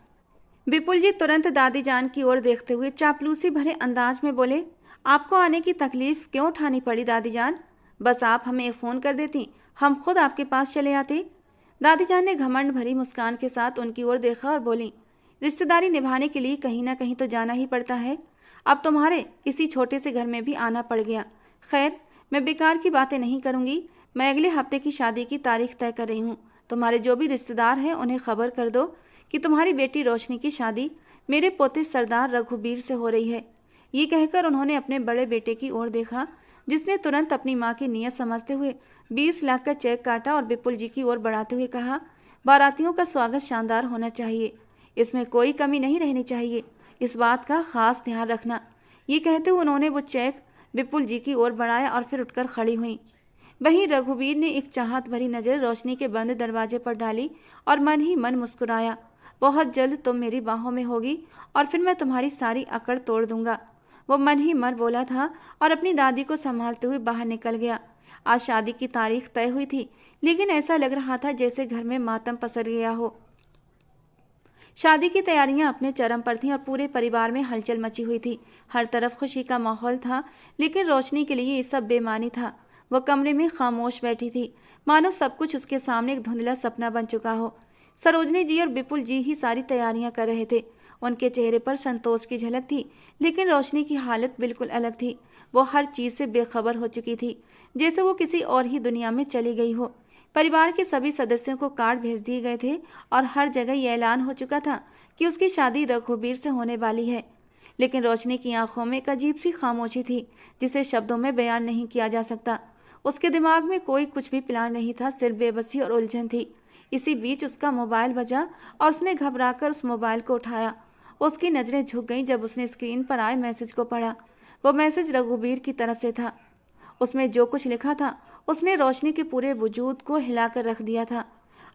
विपुल जी तुरंत दादी जान की ओर देखते हुए चापलूसी भरे अंदाज में बोले, आपको आने की तकलीफ क्यों उठानी पड़ी दादी जान? बस आप हमें एक फ़ोन कर देती, हम खुद आपके पास चले आते। दादी जान ने घमंड भरी मुस्कान के साथ उनकी ओर देखा और बोली, रिश्तेदारी निभाने के लिए कहीं ना कहीं तो जाना ही पड़ता है। अब तुम्हारे इसी छोटे से घर में भी आना पड़ गया। खैर, मैं बेकार की बातें नहीं करूँगी। मैं अगले हफ्ते की शादी की तारीख तय कर रही हूँ। तुम्हारे जो भी रिश्तेदार हैं उन्हें खबर कर दो कि तुम्हारी बेटी रोशनी की शादी मेरे पोते सरदार रघुबीर से हो रही है। ये कहकर उन्होंने अपने बड़े बेटे की ओर देखा, जिसने तुरंत अपनी माँ की नीयत समझते हुए 20 लाख का चेक काटा और विपुल जी की ओर बढ़ाते हुए कहा, बारातियों का स्वागत शानदार होना चाहिए, इसमें कोई कमी नहीं रहनी चाहिए, इस बात का खास ध्यान रखना। ये कहते हुए उन्होंने वो चेक विपुल जी की ओर बढ़ाया और फिर उठकर खड़ी हुई। वहीं रघुबीर ने एक चाहत भरी नज़र रोशनी के बंद दरवाजे पर डाली और मन ही मन मुस्कुराया, बहुत जल्द तुम मेरी बाहों में होगी और फिर मैं तुम्हारी सारी अकड़ तोड़ दूंगा। वो मन ही मन बोला था और अपनी दादी को संभालते हुए बाहर निकल गया। आज शादी की तारीख तय हुई थी, लेकिन ऐसा लग रहा था जैसे घर में मातम पसर गया हो। शादी की तैयारियां अपने चरम पर थीं और पूरे परिवार में हलचल मची हुई थी। हर तरफ खुशी का माहौल था, लेकिन रोशनी के लिए ये सब बेमानी था। वह कमरे में खामोश बैठी थी, मानो सब कुछ उसके सामने एक धुंधला सपना बन चुका हो। सरोजनी जी और विपुल जी ही सारी तैयारियां कर रहे थे। उनके चेहरे पर संतोष की झलक थी, लेकिन रोशनी की हालत बिल्कुल अलग थी। वो हर चीज़ से बेखबर हो चुकी थी, जैसे वो किसी और ही दुनिया में चली गई हो। परिवार के सभी सदस्यों को कार्ड भेज दिए गए थे और हर जगह ये ऐलान हो चुका था कि उसकी शादी रघुबीर से होने वाली है। लेकिन रोशनी की आंखों में एक अजीब सी खामोशी थी, जिसे शब्दों में बयान नहीं किया जा सकता। उसके दिमाग में कोई कुछ भी प्लान नहीं था, सिर्फ बेबसी और उलझन थी। इसी बीच उसका मोबाइल बजा और उसने घबराकर उस मोबाइल को उठाया। उसकी नज़रें झुक गईं जब उसने स्क्रीन पर आए मैसेज को पढ़ा। वो मैसेज रघुबीर की तरफ से था। उसमें जो कुछ लिखा था उसने रोशनी के पूरे वजूद को हिलाकर रख दिया था।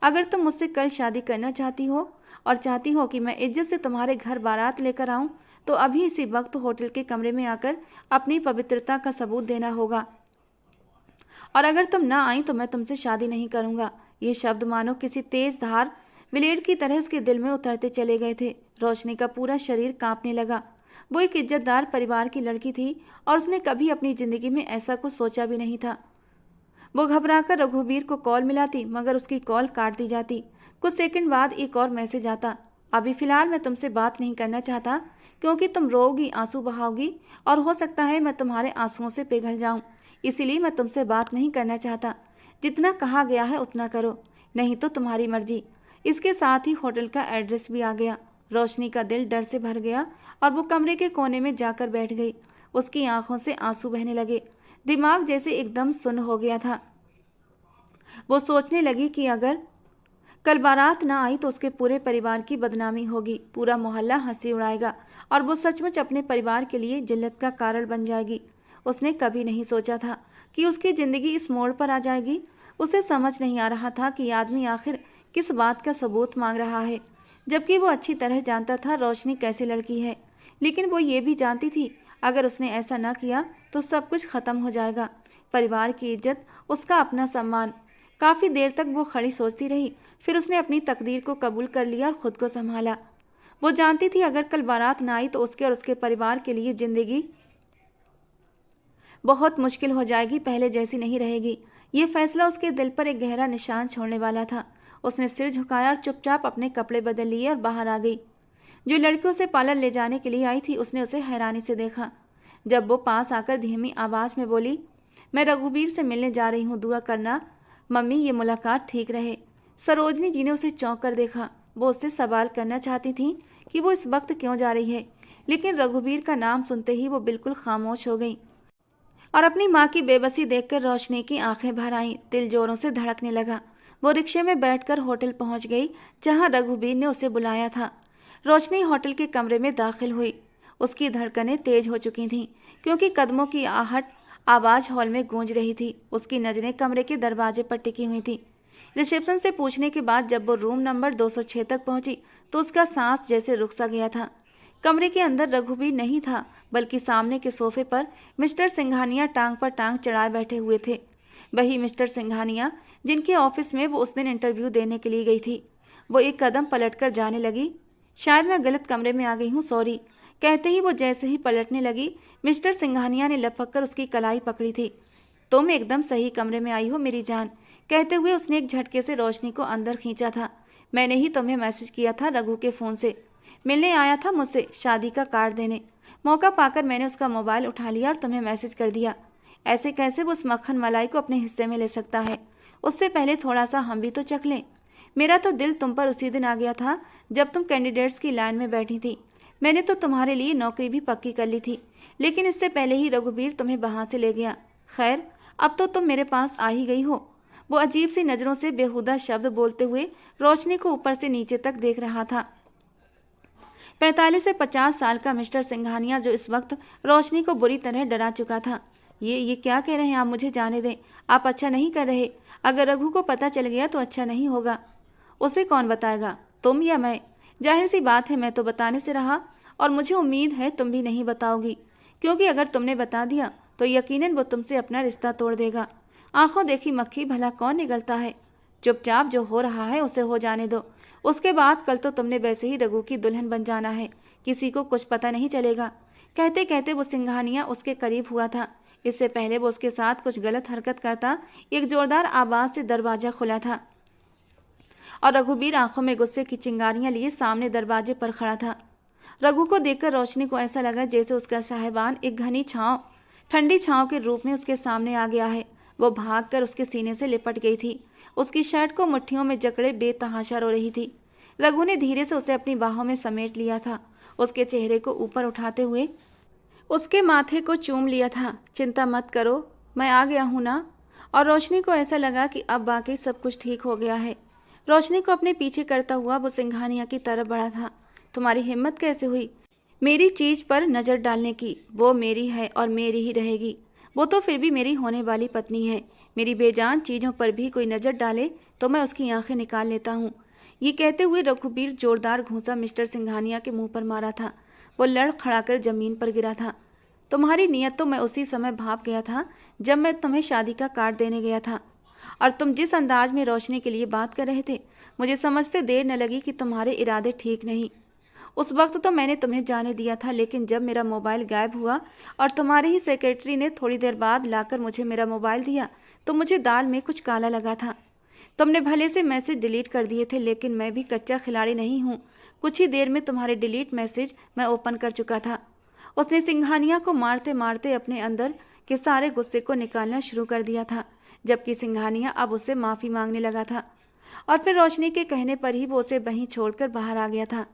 अगर तुम मुझसे कल शादी करना चाहती हो और चाहती हो कि मैं इज्जत से तुम्हारे घर बारात लेकर आऊं, तो अभी इसी वक्त होटल के कमरे में आकर अपनी पवित्रता का सबूत देना होगा, और अगर तुम ना आई तो मैं तुमसे शादी नहीं करूंगा। ये शब्द मानो किसी तेज धार ब्लेड की तरह उसके दिल में उतरते चले गए थे। रोशनी का पूरा शरीर कांपने लगा। वो एक इज्जतदार परिवार की लड़की थी और उसने कभी अपनी जिंदगी में ऐसा कुछ सोचा भी नहीं था। वो घबराकर रघुबीर को कॉल मिलाती, मगर उसकी कॉल काट दी जाती। कुछ सेकंड बाद एक और मैसेज आता, अभी फ़िलहाल मैं तुमसे बात नहीं करना चाहता, क्योंकि तुम रोओगी, आंसू बहाओगी और हो सकता है मैं तुम्हारे आंसुओं से पिघल जाऊं। इसीलिए मैं तुमसे बात नहीं करना चाहता। जितना कहा गया है उतना करो, नहीं तो तुम्हारी मर्जी। इसके साथ ही होटल का एड्रेस भी आ गया। रोशनी का दिल डर से भर गया और वो कमरे के कोने में जाकर बैठ गई। उसकी आंखों से आंसू बहने लगे। दिमाग जैसे एकदम सुन्न हो गया था। वो सोचने लगी कि अगर कल बारात ना आई तो उसके पूरे परिवार की बदनामी होगी, पूरा मोहल्ला हंसी उड़ाएगा और वो सचमुच अपने परिवार के लिए जिल्लत का कारण बन जाएगी। उसने कभी नहीं सोचा था कि उसकी जिंदगी इस मोड़ पर आ जाएगी। उसे समझ नहीं आ रहा था कि ये आदमी आखिर किस बात का सबूत मांग रहा है, जबकि वो अच्छी तरह जानता था रोशनी कैसी लड़की है। लेकिन वो ये भी जानती थी अगर उसने ऐसा ना किया तो सब कुछ खत्म हो जाएगा, परिवार की इज्जत, उसका अपना सम्मान। काफी देर तक वो खड़ी सोचती रही, फिर उसने अपनी तकदीर को कबूल कर लिया और खुद को संभाला। वो जानती थी अगर कल बारात ना आई तो उसके और उसके परिवार के लिए जिंदगी बहुत मुश्किल हो जाएगी, पहले जैसी नहीं रहेगी। ये फैसला उसके दिल पर एक गहरा निशान छोड़ने वाला था। उसने सिर झुकाया और चुपचाप अपने कपड़े बदल लिए और बाहर आ गई। जो लड़कियों से पार्लर ले जाने के लिए आई थी उसने उसे हैरानी से देखा। जब वो पास आकर धीमी आवाज में बोली, मैं रघुवीर से मिलने जा रही हूँ, दुआ करना मम्मी ये मुलाकात ठीक रहे। सरोजनी जी ने उसे चौंक कर देखा। वो उससे सवाल करना चाहती थी कि वो इस वक्त क्यों जा रही है, लेकिन रघुवीर का नाम सुनते ही वो बिल्कुल खामोश हो गई और अपनी माँ की बेबसी देखकर रोशनी की आंखें भर आईं। दिल जोरों से धड़कने लगा। वो रिक्शे में बैठकर होटल पहुंच गई जहां रघुवीर ने उसे बुलाया था। रोशनी होटल के कमरे में दाखिल हुई। उसकी धड़कनें तेज हो चुकी थीं, क्योंकि कदमों की आहट आवाज हॉल में गूंज रही थी। उसकी नजरें कमरे के दरवाजे पर टिकी हुई थी। रिसेप्शन से पूछने के बाद जब वो रूम नंबर 206 तक पहुंची तो उसका सांस जैसे रुक सा गया था। कमरे के अंदर रघुवीर नहीं था, बल्कि सामने के सोफे पर मिस्टर सिंघानिया टांग पर टांग चढ़ाए बैठे हुए थे। वही मिस्टर सिंघानिया जिनके ऑफिस में वो उस दिन इंटरव्यू देने के लिए गई थी। वो एक कदम पलटकर जाने लगी। शायद मैं गलत कमरे में आ गई हूँ, सॉरी। कहते ही वो जैसे ही पलटने लगी, मिस्टर सिंघानिया ने लपक कर उसकी कलाई पकड़ी थी। तुम एकदम सही कमरे में आई हो मेरी जान। कहते हुए उसने एक झटके से रोशनी को अंदर खींचा था। मैंने ही तुम्हें मैसेज किया था रघु के फ़ोन से। मिलने आया था मुझसे, शादी का कार्ड देने। मौका पाकर मैंने उसका मोबाइल उठा लिया और तुम्हें मैसेज कर दिया। ऐसे कैसे वो उस मक्खन मलाई को अपने हिस्से में ले सकता है? उससे पहले थोड़ा सा हम भी तो चख लें। मेरा तो दिल तुम पर उसी दिन आ गया था जब तुम कैंडिडेट्स की लाइन में बैठी थी। मैंने तो तुम्हारे लिए नौकरी भी पक्की कर ली थी, लेकिन इससे पहले ही रघुवीर तुम्हें वहाँ से ले गया। खैर, अब तो तुम मेरे पास आ ही गई हो। वो अजीब सी नज़रों से बेहुदा शब्द बोलते हुए रोशनी को ऊपर से नीचे तक देख रहा था। 45 से 50 साल का मिस्टर सिंघानिया, जो इस वक्त रोशनी को बुरी तरह डरा चुका था। ये क्या कह रहे हैं आप? मुझे जाने दें, आप अच्छा नहीं कर रहे। अगर रघु को पता चल गया तो अच्छा नहीं होगा। उसे कौन बताएगा, तुम या मैं? जाहिर सी बात है मैं तो बताने से रहा, और मुझे उम्मीद है तुम भी नहीं बताओगी, क्योंकि अगर तुमने बता दिया तो यकीनन वो तुमसे अपना रिश्ता तोड़ देगा। आंखों देखी मक्खी भला कौन निगलता है। चुपचाप जो हो रहा है उसे हो जाने दो। उसके बाद कल तो तुमने वैसे ही रघु की दुल्हन बन जाना है, किसी को कुछ पता नहीं चलेगा। कहते कहते वो सिंघानिया उसके करीब हुआ था। इससे पहले वो उसके साथ कुछ गलत हरकत करता, एक जोरदार आवाज से दरवाजा खुला था और रघुवीर आंखों में गुस्से की चिंगारियां लिए सामने दरवाजे पर खड़ा था। रघु को देखकर रोशनी को ऐसा लगा जैसे उसका साहिबान एक घनी छांव, ठंडी छांव के रूप में उसके सामने आ गया है। वो भागकर उसके सीने से लिपट गई थी। उसकी शर्ट को मुट्ठियों में जकड़े बेतहाशा रो रही थी। रघु ने धीरे से उसे अपनी बाहों में समेट लिया था। उसके चेहरे को ऊपर उठाते हुए उसके माथे को चूम लिया था। चिंता मत करो, मैं आ गया हूँ ना। और रोशनी को ऐसा लगा कि अब वाकई सब कुछ ठीक हो गया है। रोशनी को अपने पीछे करता हुआ वो सिंघानिया की तरफ बढ़ा था। तुम्हारी हिम्मत कैसे हुई मेरी चीज पर नजर डालने की? वो मेरी है और मेरी ही रहेगी। वो तो फिर भी मेरी होने वाली पत्नी है। मेरी बेजान चीजों पर भी कोई नजर डाले तो मैं उसकी आंखें निकाल लेता हूँ। ये कहते हुए रघुवीर जोरदार घूंसा मिस्टर सिंघानिया के मुंह पर मारा था। वो लड़खड़ाकर जमीन पर गिरा था। तुम्हारी नीयत तो मैं उसी समय भाप गया था जब मैं तुम्हें शादी का कार्ड देने गया था, और तुम जिस अंदाज में रोशनी के लिए बात कर रहे थे, मुझे समझते देर न लगी कि तुम्हारे इरादे ठीक नहीं। उस वक्त तो मैंने तुम्हें जाने दिया था, लेकिन जब मेरा मोबाइल गायब हुआ और तुम्हारी ही सेक्रेटरी ने थोड़ी देर बाद लाकर मुझे मेरा मोबाइल दिया तो मुझे दाल में कुछ काला लगा था। तुमने भले से मैसेज डिलीट कर दिए थे, लेकिन मैं भी कच्चा खिलाड़ी नहीं हूँ। कुछ ही देर में तुम्हारे डिलीट मैसेज मैं ओपन कर चुका था। उसने सिंघानिया को मारते मारते अपने अंदर के सारे गुस्से को निकालना शुरू कर दिया था, जबकि सिंघानिया अब उससे माफ़ी मांगने लगा था। और फिर रोशनी के कहने पर ही वो उसे वहीं छोड़कर बाहर आ गया था।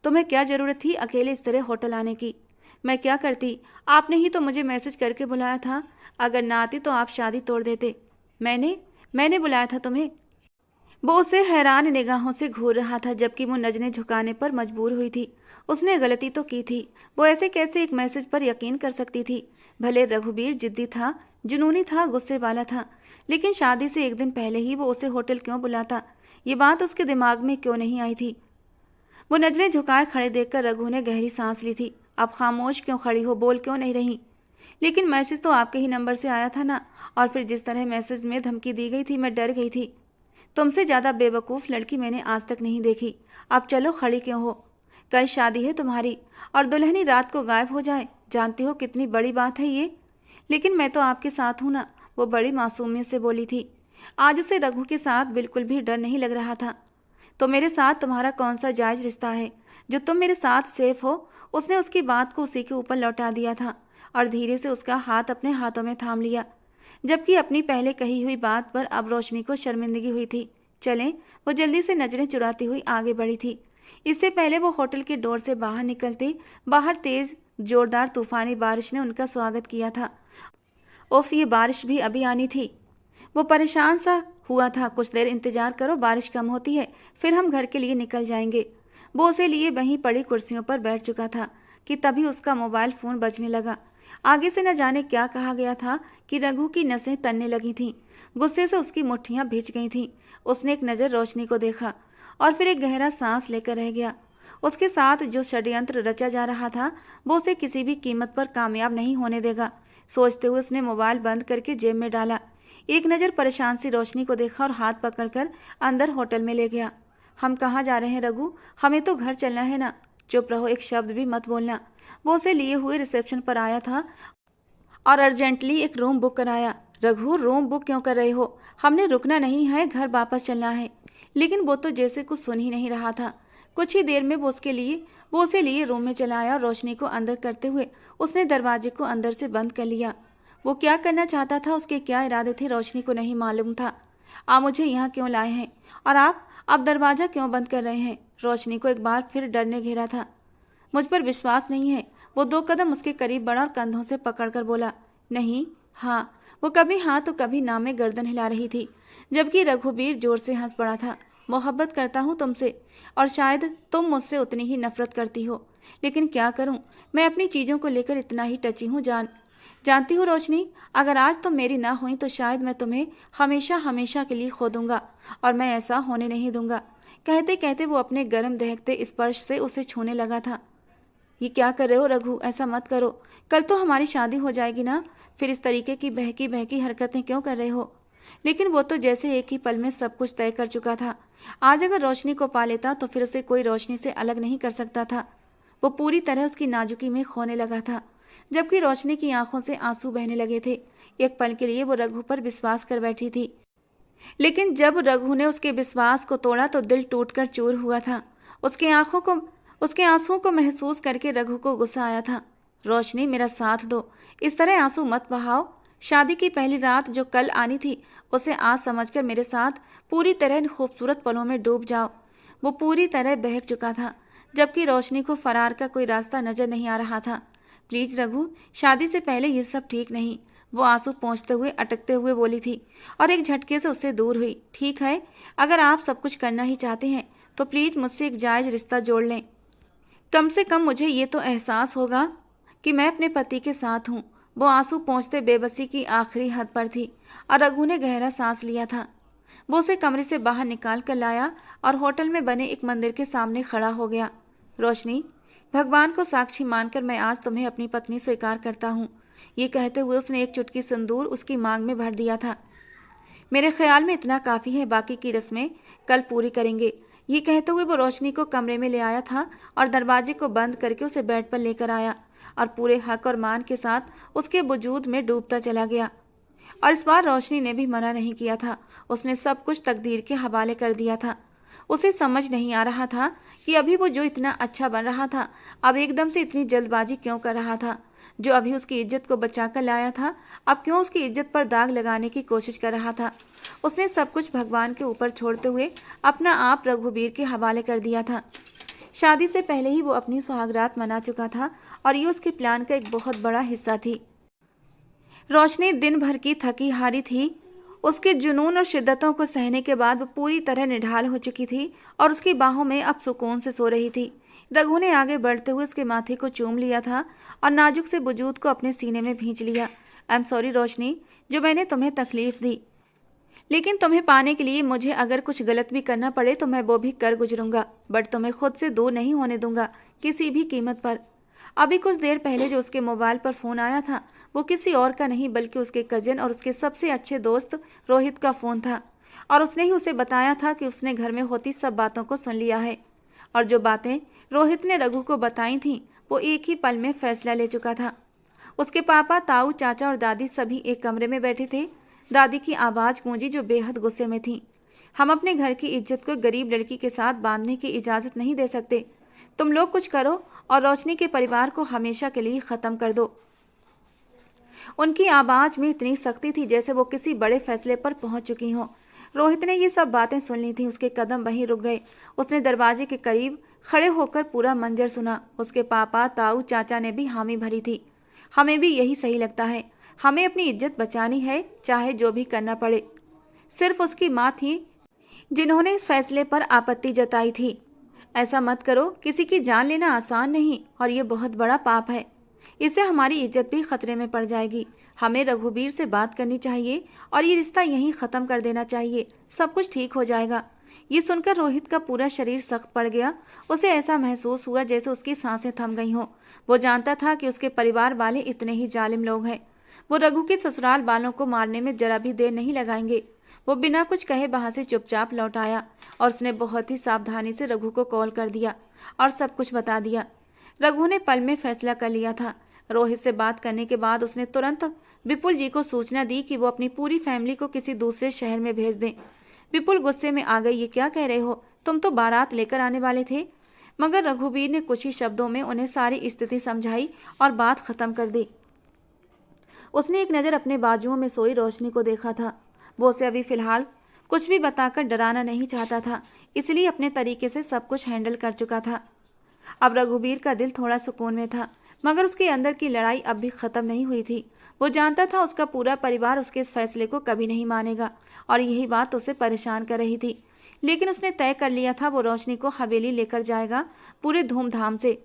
तुम्हें क्या ज़रूरत थी अकेले इस तरह होटल आने की? मैं क्या करती? आपने ही तो मुझे मैसेज करके बुलाया था। अगर ना आती तो आप शादी तोड़ देते। मैंने मैंने बुलाया था तुम्हें? वो उसे हैरान निगाहों से घूर रहा था, जबकि वो नजरें झुकाने पर मजबूर हुई थी। उसने गलती तो की थी। वो ऐसे कैसे एक मैसेज पर यकीन कर सकती थी? भले रघुबीर जिद्दी था, जुनूनी था, गुस्से वाला था, लेकिन शादी से एक दिन पहले ही वो उसे होटल क्यों बुलाता? ये बात उसके दिमाग में क्यों नहीं आई थी? वो नजरें झुकाए खड़े देखकर रघु ने गहरी सांस ली थी। आप खामोश क्यों खड़ी हो? बोल क्यों नहीं रही? लेकिन मैसेज तो आपके ही नंबर से आया था ना। और फिर जिस तरह मैसेज में धमकी दी गई थी, मैं डर गई थी। तुमसे ज़्यादा बेवकूफ़ लड़की मैंने आज तक नहीं देखी। अब चलो, खड़ी क्यों हो? कल शादी है तुम्हारी और दुल्हनी रात को गायब हो जाए, जानती हो कितनी बड़ी बात है ये? लेकिन मैं तो आपके साथ हूं ना, वो बड़ी मासूमियत से बोली थी। आज उसे रघु के साथ बिल्कुल भी डर नहीं लग रहा था। तो मेरे साथ तुम्हारा कौन सा जायज रिश्ता है जो तुम मेरे साथ सेफ हो? उसने उसकी बात को उसी के ऊपर लौटा दिया था और धीरे से उसका हाथ अपने हाथों में थाम लिया, जबकि अपनी पहले कही हुई बात पर अब रोशनी को शर्मिंदगी हुई थी। चलें, वो जल्दी से नजरें चुराती हुई आगे बढ़ी थी। इससे पहले वो होटल के डोर से बाहर निकलते बाहर तेज जोरदार तूफानी बारिश ने उनका स्वागत किया था। उफ, ये बारिश भी अभी आनी थी। वो परेशान सा हुआ था। कुछ देर इंतजार करो, बारिश कम होती है, फिर हम घर के लिए निकल जाएंगे। वो उसे लिए वहीं पड़ी कुर्सियों पर बैठ चुका था कि तभी उसका मोबाइल फ़ोन बजने लगा। आगे से न जाने क्या कहा गया था कि रघु की नसें तनने लगी थीं। गुस्से से उसकी मुट्ठियां भिज गई थीं। उसने एक नज़र रोशनी को देखा और फिर एक गहरा सांस लेकर रह गया। उसके साथ जो षड्यंत्र रचा जा रहा था, वो उसे किसी भी कीमत पर कामयाब नहीं होने देगा। सोचते हुए उसने मोबाइल बंद करके जेब में डाला। एक नज़र परेशान सी रोशनी को देखा और हाथ पकड़कर अंदर होटल में ले गया। हम कहाँ जा रहे हैं रघु? हमें तो घर चलना है ना। चुप रहो, एक शब्द भी मत बोलना। वो उसे लिए हुए रिसेप्शन पर आया था और अर्जेंटली एक रूम बुक कराया। रघु, रूम बुक क्यों कर रहे हो? हमने रुकना नहीं है, घर वापस चलना है। लेकिन वो तो जैसे कुछ सुन ही नहीं रहा था। कुछ ही देर में वो उसे लिए रूम में चला आया और रोशनी को अंदर करते हुए उसने दरवाजे को अंदर से बंद कर लिया। वो क्या करना चाहता था, उसके क्या इरादे थे, रोशनी को नहीं मालूम था। आप मुझे यहाँ क्यों लाए हैं और आप अब दरवाज़ा क्यों बंद कर रहे हैं? रोशनी को एक बार फिर डर ने घेरा था। मुझ पर विश्वास नहीं है? वो 2 कदम उसके करीब बढ़ा और कंधों से पकड़कर बोला, नहीं, हाँ। वो कभी हाँ तो कभी ना में गर्दन हिला रही थी, जबकि रघुबीर जोर से हंस पड़ा था। मोहब्बत करता हूँ तुमसे और शायद तुम मुझसे उतनी ही नफरत करती हो, लेकिन क्या करूँ, मैं अपनी चीज़ों को लेकर इतना ही टची हूँ। जानती हूँ रोशनी, अगर आज तुम मेरी ना हुई तो शायद मैं तुम्हें हमेशा हमेशा के लिए खो दूंगा, और मैं ऐसा होने नहीं दूंगा। कहते कहते वो अपने गर्म दहकते स्पर्श से उसे छूने लगा था। ये क्या कर रहे हो रघु? ऐसा मत करो, कल तो हमारी शादी हो जाएगी ना, फिर इस तरीके की बहकी बहकी हरकतें क्यों कर रहे हो? लेकिन वो तो जैसे एक ही पल में सब कुछ तय कर चुका था। आज अगर रोशनी को पा लेता तो फिर उसे कोई रोशनी से अलग नहीं कर सकता था। वो पूरी तरह उसकी नाजुकी में खोने लगा था, जबकि रोशनी की आंखों से आंसू बहने लगे थे। एक पल के लिए वो रघु पर विश्वास कर बैठी थी, लेकिन जब रघु ने उसके विश्वास को तोड़ा तो दिल टूटकर चूर हुआ था। उसके आंसुओं को महसूस करके रघु को गुस्सा आया था। रोशनी, मेरा साथ दो, इस तरह आंसू मत बहाओ। शादी की पहली रात जो कल आनी थी, उसे आज समझकर मेरे साथ पूरी तरह इन खूबसूरत पलों में डूब जाओ। वो पूरी तरह बहक चुका था, जबकि रोशनी को फरार का कोई रास्ता नजर नहीं आ रहा था। प्लीज रघु, शादी से पहले ये सब ठीक नहीं, वो आंसू पोंछते हुए अटकते हुए बोली थी और एक झटके से उससे दूर हुई। ठीक है, अगर आप सब कुछ करना ही चाहते हैं तो प्लीज मुझसे एक जायज रिश्ता जोड़ लें। कम से कम मुझे ये तो एहसास होगा कि मैं अपने पति के साथ हूँ। वो आंसू पोंछते बेबसी की आखिरी हद पर थी और रघु ने गहरा सांस लिया था। वो उसे कमरे से बाहर निकाल कर लाया और होटल में बने एक मंदिर के सामने खड़ा हो गया। रोशनी, भगवान को साक्षी मानकर मैं आज तुम्हें अपनी पत्नी स्वीकार करता हूँ। ये कहते हुए उसने एक चुटकी सिंदूर उसकी मांग में भर दिया था। मेरे ख्याल में इतना काफ़ी है, बाकी की रस्में कल पूरी करेंगे। ये कहते हुए वो रोशनी को कमरे में ले आया था और दरवाजे को बंद करके उसे बेड पर लेकर आया और पूरे हक और मान के साथ उसके वजूद में डूबता चला गया। और इस बार रोशनी ने भी मना नहीं किया था। उसने सब कुछ तकदीर के हवाले कर दिया था। उसे समझ नहीं आ रहा था कि अभी वो जो इतना अच्छा बन रहा था, अब एकदम से इतनी जल्दबाजी क्यों कर रहा था। जो अभी उसकी इज्जत को बचा कर लाया था, अब क्यों उसकी इज्जत पर दाग लगाने की कोशिश कर रहा था। उसने सब कुछ भगवान के ऊपर छोड़ते हुए अपना आप रघुवीर के हवाले कर दिया था। शादी से पहले ही वो अपनी सुहागरात मना चुका था और ये उसके प्लान का एक बहुत बड़ा हिस्सा थी। रोशनी दिन भर की थकी हारी थी। उसके जुनून और शिद्दतों को सहने के बाद वो पूरी तरह निढाल हो चुकी थी और उसकी बाहों में अब सुकून से सो रही थी। रघु ने आगे बढ़ते हुए उसके माथे को चूम लिया था और नाजुक से वजूद को अपने सीने में भींच लिया। आई एम सॉरी रोशनी, जो मैंने तुम्हें तकलीफ दी, लेकिन तुम्हें पाने के लिए मुझे अगर कुछ गलत भी करना पड़े तो मैं वो भी कर गुजरूंगा, बट तुम्हें खुद से दूर नहीं होने दूंगा किसी भी कीमत पर। अभी कुछ देर पहले जो उसके मोबाइल पर फ़ोन आया था वो किसी और का नहीं बल्कि उसके कजन और उसके सबसे अच्छे दोस्त रोहित का फ़ोन था, और उसने ही उसे बताया था कि उसने घर में होती सब बातों को सुन लिया है। और जो बातें रोहित ने रघु को बताई थीं वो एक ही पल में फैसला ले चुका था। उसके पापा, ताऊ, चाचा और दादी सभी एक कमरे में बैठे थे। दादी की आवाज़ गूंजी जो बेहद गुस्से में थी। हम अपने घर की इज्जत को गरीब लड़की के साथ बांधने की इजाज़त नहीं दे सकते। तुम लोग कुछ करो और रोशनी के परिवार को हमेशा के लिए ख़त्म कर दो। उनकी आवाज़ में इतनी सख्ती थी जैसे वो किसी बड़े फैसले पर पहुंच चुकी हों। रोहित ने ये सब बातें सुन ली थीं। उसके कदम वहीं रुक गए। उसने दरवाजे के करीब खड़े होकर पूरा मंजर सुना। उसके पापा, ताऊ, चाचा ने भी हामी भरी थी। हमें भी यही सही लगता है। हमें अपनी इज्जत बचानी है, चाहे जो भी करना पड़े। सिर्फ उसकी माँ थी जिन्होंने इस फैसले पर आपत्ति जताई थी। ऐसा मत करो, किसी की जान लेना आसान नहीं और ये बहुत बड़ा पाप है। इससे हमारी इज्जत भी खतरे में पड़ जाएगी। हमें रघुवीर से बात करनी चाहिए और ये रिश्ता यहीं ख़त्म कर देना चाहिए। सब कुछ ठीक हो जाएगा। ये सुनकर रोहित का पूरा शरीर सख्त पड़ गया। उसे ऐसा महसूस हुआ जैसे उसकी सांसें थम गई हों। वो जानता था कि उसके परिवार वाले इतने ही जालिम लोग हैं। वो रघु के ससुराल वालों को मारने में जरा भी देर नहीं लगाएंगे। वो बिना कुछ कहे वहां से चुपचाप लौट आया और उसने बहुत ही सावधानी से रघु को कॉल कर दिया और सब कुछ बता दिया। रघु ने पल में फैसला कर लिया था। रोहित से बात करने के बाद उसने तुरंत विपुल जी को सूचना दी कि वो अपनी पूरी फैमिली को किसी दूसरे शहर में भेज दें। विपुल गुस्से में आ गई। ये क्या कह रहे हो? तुम तो बारात लेकर आने वाले थे। मगर रघुवीर ने कुछ ही शब्दों में उन्हें सारी स्थिति समझाई और बात खत्म कर दी। उसने एक नज़र अपने बाजुओं में सोई रोशनी को देखा था। वो उसे अभी फिलहाल कुछ भी बताकर डराना नहीं चाहता था, इसलिए अपने तरीके से सब कुछ हैंडल कर चुका था। अब रघुवीर का दिल थोड़ा सुकून में था, मगर उसके अंदर की लड़ाई अब भी ख़त्म नहीं हुई थी। वो जानता था उसका पूरा परिवार उसके इस फैसले को कभी नहीं मानेगा और यही बात उसे परेशान कर रही थी। लेकिन उसने तय कर लिया था वो रोशनी को हवेली लेकर जाएगा, पूरे धूमधाम से।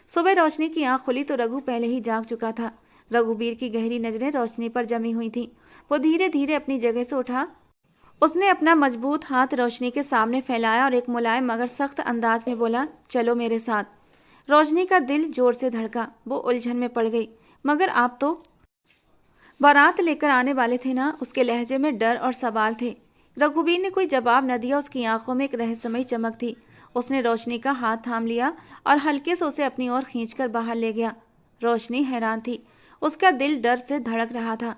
सुबह रोशनी की आंख खुली तो रघु पहले ही जाग चुका था। रघुवीर की गहरी नज़रें रोशनी पर जमी हुई थीं। वो धीरे धीरे अपनी जगह से उठा। उसने अपना मजबूत हाथ रोशनी के सामने फैलाया और एक मुलायम मगर सख्त अंदाज में बोला, चलो मेरे साथ। रोशनी का दिल जोर से धड़का। वो उलझन में पड़ गई। मगर आप तो बारात लेकर आने वाले थे ना? उसके लहजे में डर और सवाल थे। रघुवीर ने कोई जवाब न दिया। उसकी आंखों में एक रहस्यमयी चमक थी। उसने रोशनी का हाथ थाम लिया और हल्के से उसे अपनी ओर खींचकर बाहर ले गया। रोशनी हैरान थी। उसका दिल डर से धड़क रहा था।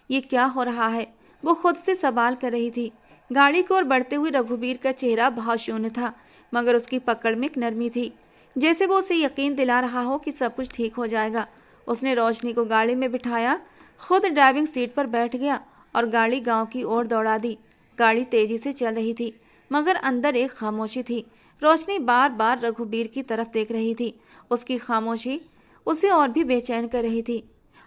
ये क्या हो रहा है? वो खुद से सवाल कर रही थी। गाड़ी की ओर बढ़ते हुए रघुवीर का चेहरा भावशून्य था, मगर उसकी पकड़ में एक नरमी थी, जैसे वो उसे यकीन दिला रहा हो कि सब कुछ ठीक हो जाएगा। उसने रोशनी को गाड़ी में बिठाया, खुद ड्राइविंग सीट पर बैठ गया और गाड़ी गांव की ओर दौड़ा दी। गाड़ी तेजी से चल रही थी, मगर अंदर एक खामोशी थी। रोशनी बार बार रघुवीर की तरफ देख रही थी। उसकी खामोशी उसे और भी बेचैन कर रही थी।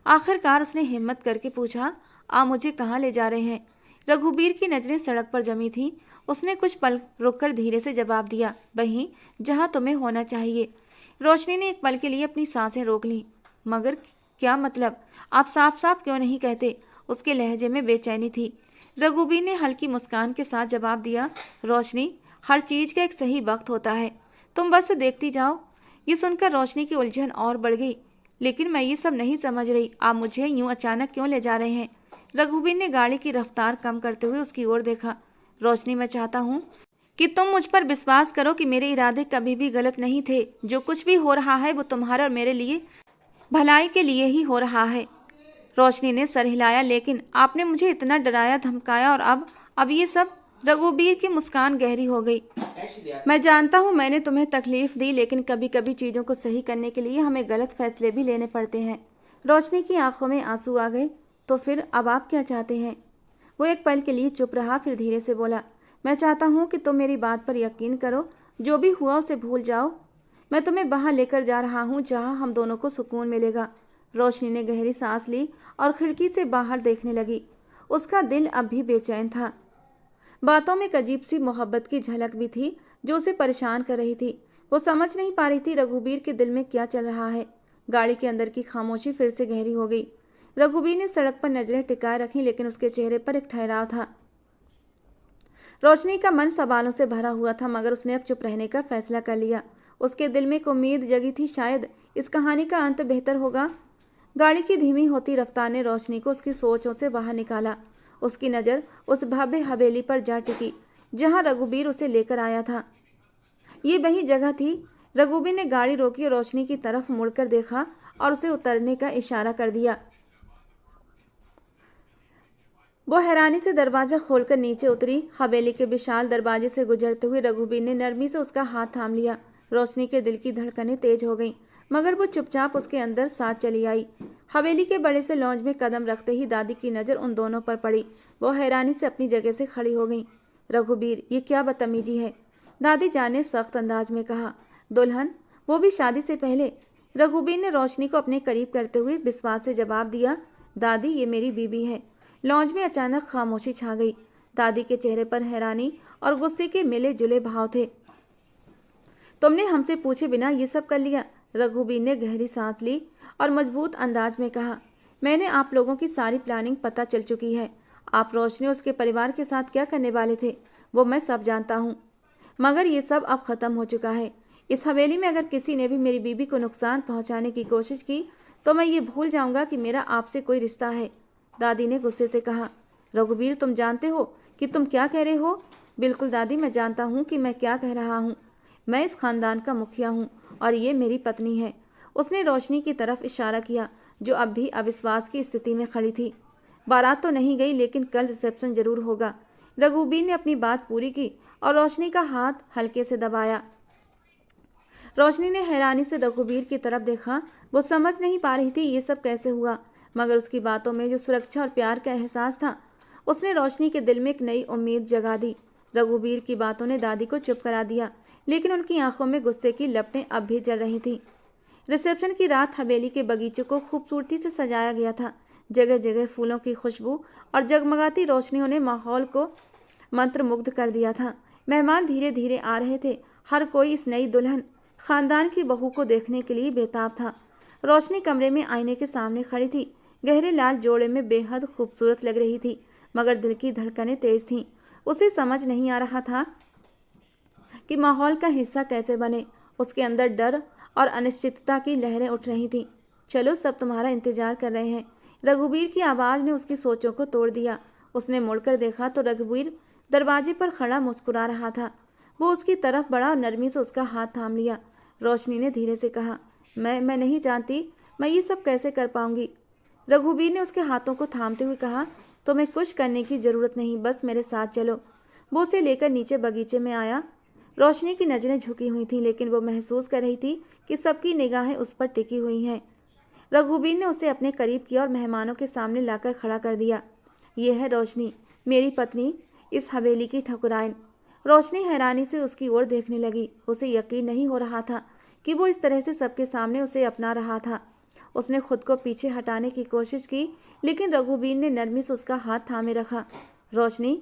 आखिरकार उसने हिम्मत करके पूछा, आप मुझे कहाँ ले जा रहे हैं? रघुवीर की नज़रें सड़क पर जमी थीं। उसने कुछ पल रुककर धीरे से जवाब दिया, वहीं जहाँ तुम्हें होना चाहिए। रोशनी ने एक पल के लिए अपनी सांसें रोक लीं। मगर क्या मतलब? आप साफ साफ क्यों नहीं कहते? उसके लहजे में बेचैनी थी। रघुवीर ने हल्की मुस्कान के साथ जवाब दिया, रोशनी, हर चीज़ का एक सही वक्त होता है, तुम बस देखती जाओ। ये सुनकर रोशनी की उलझन और बढ़ गई। लेकिन मैं ये सब नहीं समझ रही, आप मुझे यूं अचानक क्यों ले जा रहे हैं? रघुवीर ने गाड़ी की रफ्तार कम करते हुए उसकी ओर देखा। रोशनी, मैं चाहता हूँ कि तुम मुझ पर विश्वास करो कि मेरे इरादे कभी भी गलत नहीं थे। जो कुछ भी हो रहा है वो तुम्हारे और मेरे लिए भलाई के लिए ही हो रहा है। रोशनी ने सर हिलाया। लेकिन आपने मुझे इतना डराया धमकाया और अब ये सब। रघुबीर की मुस्कान गहरी हो गई। मैं जानता हूँ मैंने तुम्हें तकलीफ दी, लेकिन कभी कभी चीज़ों को सही करने के लिए हमें गलत फैसले भी लेने पड़ते हैं। रोशनी की आंखों में आंसू आ गए। तो फिर अब आप क्या चाहते हैं? वो एक पल के लिए चुप रहा, फिर धीरे से बोला, मैं चाहता हूँ कि तुम मेरी बात पर यकीन करो। जो भी हुआ उसे भूल जाओ। मैं तुम्हें वहाँ लेकर जा रहा हूँ जहाँ हम दोनों को सुकून मिलेगा। रोशनी ने गहरी सांस ली और खिड़की से बाहर देखने लगी। उसका दिल अब भी बेचैन था। बातों में एक अजीब सी मोहब्बत की झलक भी थी जो उसे परेशान कर रही थी। वो समझ नहीं पा रही थी रघुबीर के दिल में क्या चल रहा है। गाड़ी के अंदर की खामोशी फिर से गहरी हो गई। रघुबीर ने सड़क पर नजरें टिकाए रखी, लेकिन उसके चेहरे पर एक ठहराव था। रोशनी का मन सवालों से भरा हुआ था, मगर उसने अब चुप रहने का फैसला कर लिया। उसके दिल में एक उम्मीद जगी थी, शायद इस कहानी का अंत बेहतर होगा। गाड़ी की धीमी होती रफ्तार ने रोशनी को उसकी सोचों से बाहर निकाला। उसकी नज़र उस भव्य हवेली पर जा टिकी जहां रघुबीर उसे लेकर आया था। ये वही जगह थी। रघुबीर ने गाड़ी रोकी और रोशनी की तरफ मुड़कर देखा और उसे उतरने का इशारा कर दिया। वो हैरानी से दरवाजा खोलकर नीचे उतरी। हवेली के विशाल दरवाजे से गुजरते हुए रघुबीर ने नरमी से उसका हाथ थाम लिया। रोशनी के दिल की धड़कनें तेज हो गईं, मगर वो चुपचाप उसके अंदर साथ चली आई। हवेली के बड़े से लॉन्ज में कदम रखते ही दादी की नज़र उन दोनों पर पड़ी। वो हैरानी से अपनी जगह से खड़ी हो गई। रघुबीर, ये क्या बदतमीजी है? दादी जान ने सख्त अंदाज में कहा। दुल्हन, वो भी शादी से पहले? रघुबीर ने रोशनी को अपने करीब करते हुए विश्वास से जवाब दिया। दादी, ये मेरी बीबी है। लॉन्ज में अचानक खामोशी छा गई। दादी के चेहरे पर हैरानी और गुस्से के मिले जुले भाव थे। तुमने हमसे पूछे बिना ये सब कर लिया? रघुबीर ने गहरी सांस ली और मजबूत अंदाज में कहा। मैंने आप लोगों की सारी प्लानिंग पता चल चुकी है। आप रोशनी और उसके परिवार के साथ क्या करने वाले थे वो मैं सब जानता हूँ, मगर ये सब अब ख़त्म हो चुका है। इस हवेली में अगर किसी ने भी मेरी बीबी को नुकसान पहुँचाने की कोशिश की तो मैं ये भूल जाऊँगा कि मेरा आपसे कोई रिश्ता है। दादी ने गुस्से से कहा। रघुबीर, तुम जानते हो कि तुम क्या कह रहे हो? बिल्कुल दादी, मैं जानता हूँ कि मैं क्या कह रहा हूँ। मैं इस खानदान का मुखिया हूँ और ये मेरी पत्नी है। उसने रोशनी की तरफ इशारा किया जो अब भी अविश्वास की स्थिति में खड़ी थी। बारात तो नहीं गई, लेकिन कल रिसेप्शन जरूर होगा। रघुबीर ने अपनी बात पूरी की और रोशनी का हाथ हल्के से दबाया। रोशनी ने हैरानी से रघुबीर की तरफ देखा। वो समझ नहीं पा रही थी ये सब कैसे हुआ, मगर उसकी बातों में जो सुरक्षा और प्यार का एहसास था उसने रोशनी के दिल में एक नई उम्मीद जगा दी। रघुबीर की बातों ने दादी को चुप करा दिया, लेकिन उनकी आंखों में गुस्से की लपटें अब भी जल रही थीं। रिसेप्शन की रात हवेली के बगीचे को खूबसूरती से सजाया गया था। जगह जगह फूलों की खुशबू और जगमगाती रोशनियों ने माहौल को मंत्रमुग्ध कर दिया था। मेहमान धीरे धीरे आ रहे थे। हर कोई इस नई दुल्हन खानदान की बहू को देखने के लिए बेताब था। रोशनी कमरे में आईने के सामने खड़ी थी। गहरे लाल जोड़े में बेहद खूबसूरत लग रही थी, मगर दिल की धड़कनें तेज थीं। उसे समझ नहीं आ रहा था कि माहौल का हिस्सा कैसे बने। उसके अंदर डर और अनिश्चितता की लहरें उठ रही थीं। चलो, सब तुम्हारा इंतजार कर रहे हैं। रघुबीर की आवाज़ ने उसकी सोचों को तोड़ दिया। उसने मुड़कर देखा तो रघुबीर दरवाजे पर खड़ा मुस्कुरा रहा था। वो उसकी तरफ बढ़ा और नरमी से उसका हाथ थाम लिया। रोशनी ने धीरे से कहा, मैं नहीं जानती मैं ये सब कैसे कर पाऊंगी। रघुबीर ने उसके हाथों को थामते हुए कहा, तुम्हें कुछ करने की ज़रूरत नहीं, बस मेरे साथ चलो। वो उसे लेकर नीचे बगीचे में आया। रोशनी की नज़रें झुकी हुई थीं, लेकिन वो महसूस कर रही थी कि सबकी निगाहें उस पर टिकी हुई हैं। रघुबीर ने उसे अपने करीब किया और मेहमानों के सामने लाकर खड़ा कर दिया। ये है रोशनी, मेरी पत्नी, इस हवेली की ठकुराइन। रोशनी हैरानी से उसकी ओर देखने लगी। उसे यकीन नहीं हो रहा था कि वो इस तरह से सबके सामने उसे अपना रहा था। उसने खुद को पीछे हटाने की कोशिश की, लेकिन रघुबीर ने नरमी से उसका हाथ थामे रखा। रोशनी,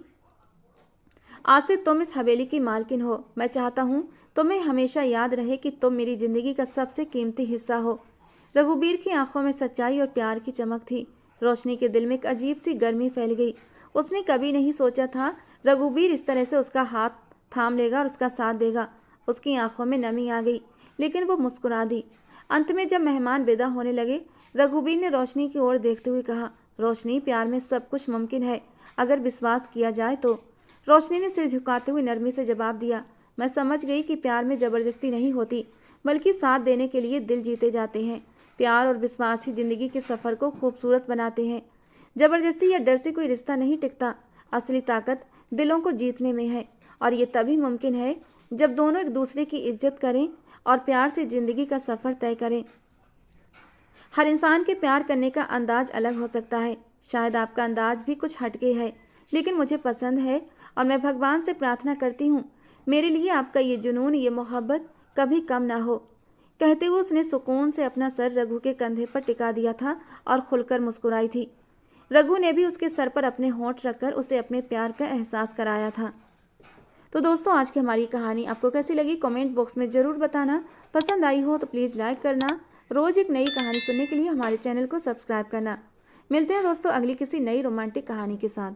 आज से तुम इस हवेली की मालकिन हो। मैं चाहता हूँ तुम्हें हमेशा याद रहे कि तुम मेरी जिंदगी का सबसे कीमती हिस्सा हो। रघुबीर की आंखों में सच्चाई और प्यार की चमक थी। रोशनी के दिल में एक अजीब सी गर्मी फैल गई। उसने कभी नहीं सोचा था रघुबीर इस तरह से उसका हाथ थाम लेगा और उसका साथ देगा। उसकी आंखों में नमी आ गई, लेकिन वो मुस्कुरा दी। अंत में जब मेहमान विदा होने लगे, रघुबीर ने रोशनी की ओर देखते हुए कहा, रोशनी, प्यार में सब कुछ मुमकिन है अगर विश्वास किया जाए तो। रोशनी ने सिर झुकाते हुए नरमी से जवाब दिया, मैं समझ गई कि प्यार में ज़बरदस्ती नहीं होती, बल्कि साथ देने के लिए दिल जीते जाते हैं। प्यार और विश्वास ही जिंदगी के सफ़र को खूबसूरत बनाते हैं। ज़बरदस्ती या डर से कोई रिश्ता नहीं टिकता। असली ताकत दिलों को जीतने में है, और ये तभी मुमकिन है जब दोनों एक दूसरे की इज्जत करें और प्यार से ज़िंदगी का सफ़र तय करें। हर इंसान के प्यार करने का अंदाज अलग हो सकता है। शायद आपका अंदाज भी कुछ हटके है, लेकिन मुझे पसंद है और मैं भगवान से प्रार्थना करती हूँ मेरे लिए आपका ये जुनून, ये मोहब्बत कभी कम ना हो। कहते हुए उसने सुकून से अपना सर रघु के कंधे पर टिका दिया था और खुलकर मुस्कुराई थी। रघु ने भी उसके सर पर अपने होंठ रखकर उसे अपने प्यार का एहसास कराया था। तो दोस्तों, आज की हमारी कहानी आपको कैसी लगी कमेंट बॉक्स में ज़रूर बताना। पसंद आई हो तो प्लीज़ लाइक करना। रोज़ एक नई कहानी सुनने के लिए हमारे चैनल को सब्सक्राइब करना। मिलते हैं दोस्तों अगली किसी नई रोमांटिक कहानी के साथ।